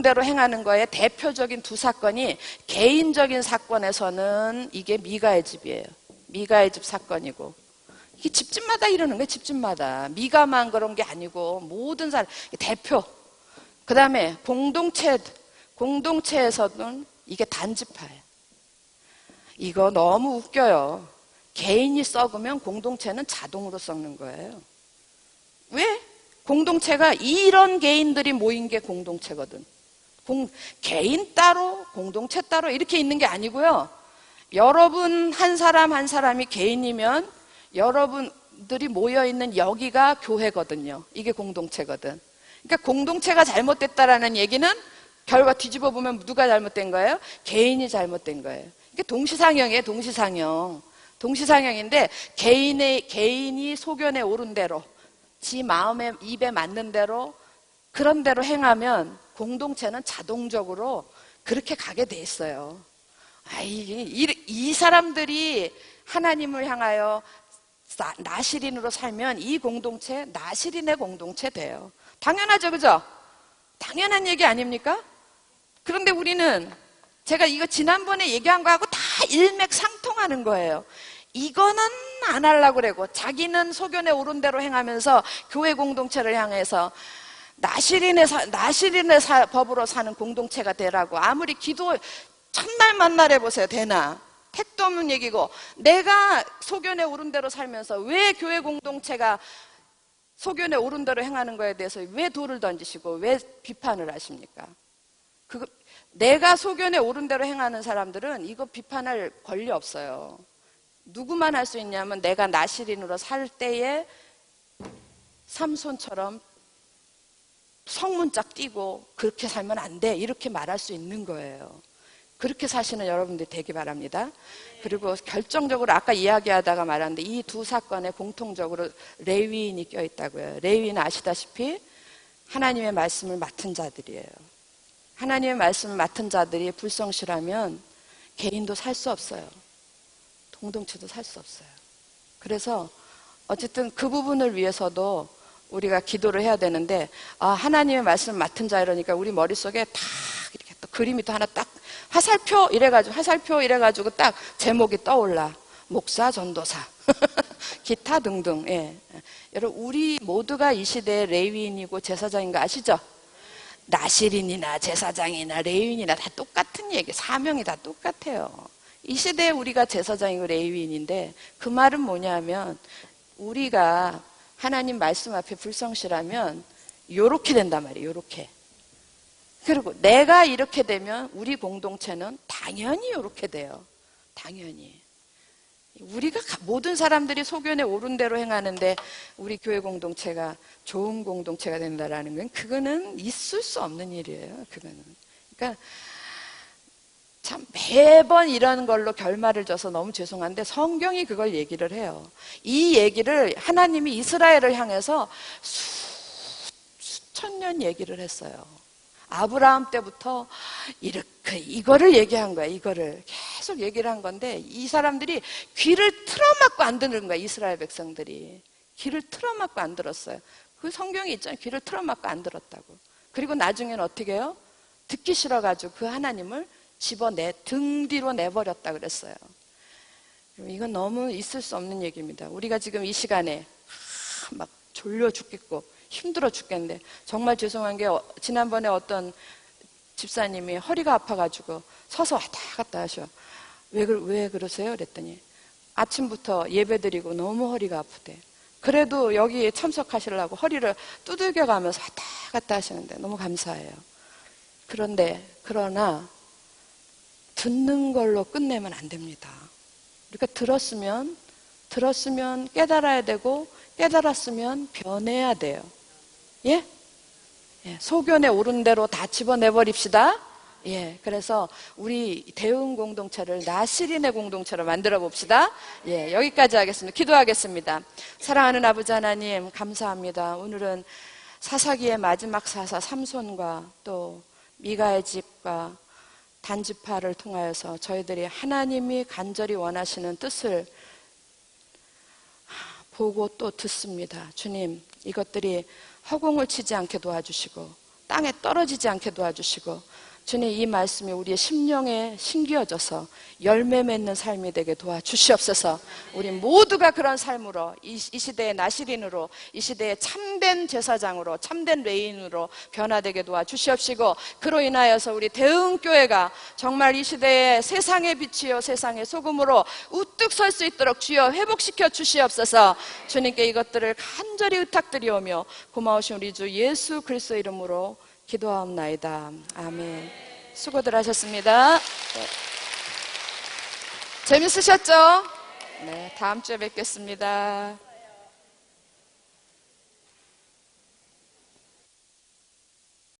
대로 행하는 거에 대표적인 두 사건이, 개인적인 사건에서는 이게 미가의 집이에요. 미가의 집 사건이고, 이게 집집마다 이러는 거예요. 집집마다. 미가만 그런 게 아니고 모든 사람 대표. 그 다음에 공동체에서는 이게 단지파예요. 이거 너무 웃겨요. 개인이 썩으면 공동체는 자동으로 썩는 거예요. 왜? 공동체가 이런 개인들이 모인 게 공동체거든. 개인 따로 공동체 따로 이렇게 있는 게 아니고요. 여러분 한 사람 한 사람이 개인이면 여러분들이 모여있는 여기가 교회거든요. 이게 공동체거든. 그러니까 공동체가 잘못됐다라는 얘기는 결과 뒤집어 보면 누가 잘못된 거예요? 개인이 잘못된 거예요. 이게 동시상형이에요. 동시상형인데 개인이 소견에 옳은 대로, 지 마음에 입에 맞는 대로, 그런 대로 행하면 공동체는 자동적으로 그렇게 가게 돼 있어요. 이 사람들이 하나님을 향하여 나실인으로 살면 이 공동체 나실인의 공동체 돼요. 당연하죠, 그죠? 당연한 얘기 아닙니까? 그런데 우리는, 제가 이거 지난번에 얘기한 거하고 다 일맥상통하는 거예요. 이거는 안 하려고 그러고, 자기는 소견에 옳은 대로 행하면서 교회 공동체를 향해서 나실인의 법으로 사는 공동체가 되라고 아무리 기도 첫날 만날 해보세요. 되나? 택도 없는 얘기고, 내가 소견에 옳은 대로 살면서 왜 교회 공동체가 소견에 옳은 대로 행하는 거에 대해서 왜 돌을 던지시고 왜 비판을 하십니까? 내가 소견에 옳은 대로 행하는 사람들은 이거 비판할 권리 없어요. 누구만 할 수 있냐면, 내가 나실인으로 살 때에 삼손처럼 성문짝 띄고 그렇게 살면 안 돼, 이렇게 말할 수 있는 거예요. 그렇게 사시는 여러분들이 되기 바랍니다. 그리고 결정적으로 아까 이야기하다가 말았는데, 이 두 사건에 공통적으로 레위인이 껴있다고요. 레위인은 아시다시피 하나님의 말씀을 맡은 자들이에요. 하나님의 말씀을 맡은 자들이 불성실하면 개인도 살 수 없어요. 공동체도 살 수 없어요. 그래서 어쨌든 그 부분을 위해서도 우리가 기도를 해야 되는데, 하나님의 말씀을 맡은 자 이러니까 우리 머릿속에 딱 이렇게 또 그림이 또 하나 딱 화살표 이래가지고 딱 제목이 떠올라. 목사, 전도사, 기타 등등. 예. 여러분, 우리 모두가 이 시대의 레위인이고 제사장인 거 아시죠? 나실인이나 제사장이나 레위인이나 다 똑같은 얘기, 사명이 다 똑같아요. 이 시대에 우리가 제사장이고 레위인인데, 그 말은 뭐냐면, 우리가 하나님 말씀 앞에 불성실하면 요렇게 된단 말이에요. 요렇게. 그리고 내가 이렇게 되면 우리 공동체는 당연히 요렇게 돼요. 당연히. 우리가 모든 사람들이 소견에 옳은 대로 행하는데 우리 교회 공동체가 좋은 공동체가 된다라는 건, 그거는 있을 수 없는 일이에요. 그거는. 그러니까 참 매번 이런 걸로 결말을 줘서 너무 죄송한데, 성경이 그걸 얘기를 해요. 이 얘기를 하나님이 이스라엘을 향해서 수천 년 얘기를 했어요. 아브라함 때부터 이거를 얘기한 거야. 이거를 계속 얘기를 한 건데, 이 사람들이 귀를 틀어막고 안 듣는 거야. 이스라엘 백성들이 귀를 틀어막고 안 들었어요. 그 성경에 있잖아요. 귀를 틀어막고 안 들었다고. 그리고 나중에는 어떻게 해요? 듣기 싫어가지고 그 하나님을 등 뒤로 내버렸다 그랬어요. 이건 너무 있을 수 없는 얘기입니다. 우리가 지금 이 시간에 막 졸려 죽겠고 힘들어 죽겠는데, 정말 죄송한 게, 지난번에 어떤 집사님이 허리가 아파가지고 서서 왔다 갔다 하셔. 왜 그러세요? 그랬더니 아침부터 예배드리고 너무 허리가 아프대. 그래도 여기에 참석하시려고 허리를 두들겨 가면서 왔다 갔다 하시는데 너무 감사해요. 그러나 듣는 걸로 끝내면 안 됩니다. 그러니까 들었으면 깨달아야 되고, 깨달았으면 변해야 돼요. 예? 소견에 옳은 대로 다 집어내버립시다. 예. 그래서 우리 대응 공동체를 나실인의 공동체로 만들어 봅시다. 예. 여기까지 하겠습니다. 기도하겠습니다. 사랑하는 아버지 하나님, 감사합니다. 오늘은 사사기의 마지막 사사 삼손과 또 미가의 집과 단지파를 통하여서 저희들이 하나님이 간절히 원하시는 뜻을 보고 또 듣습니다. 주님, 이것들이 허공을 치지 않게 도와주시고 땅에 떨어지지 않게 도와주시고 주님, 이 말씀이 우리의 심령에 심겨져서 열매 맺는 삶이 되게 도와주시옵소서. 우리 모두가 그런 삶으로 이 시대의 나시린으로, 이 시대의 참된 제사장으로, 참된 레인으로 변화되게 도와주시옵시고, 그로 인하여서 우리 대흥교회가 정말 이 시대의 세상의 빛이요 세상의 소금으로 우뚝 설 수 있도록 주여 회복시켜 주시옵소서. 주님께 이것들을 간절히 의탁드리오며 고마우신 우리 주 예수 그리스도 이름으로 기도하옵나이다. 아멘. 수고들 하셨습니다. 네. 재밌으셨죠? 네, 다음 주에 뵙겠습니다.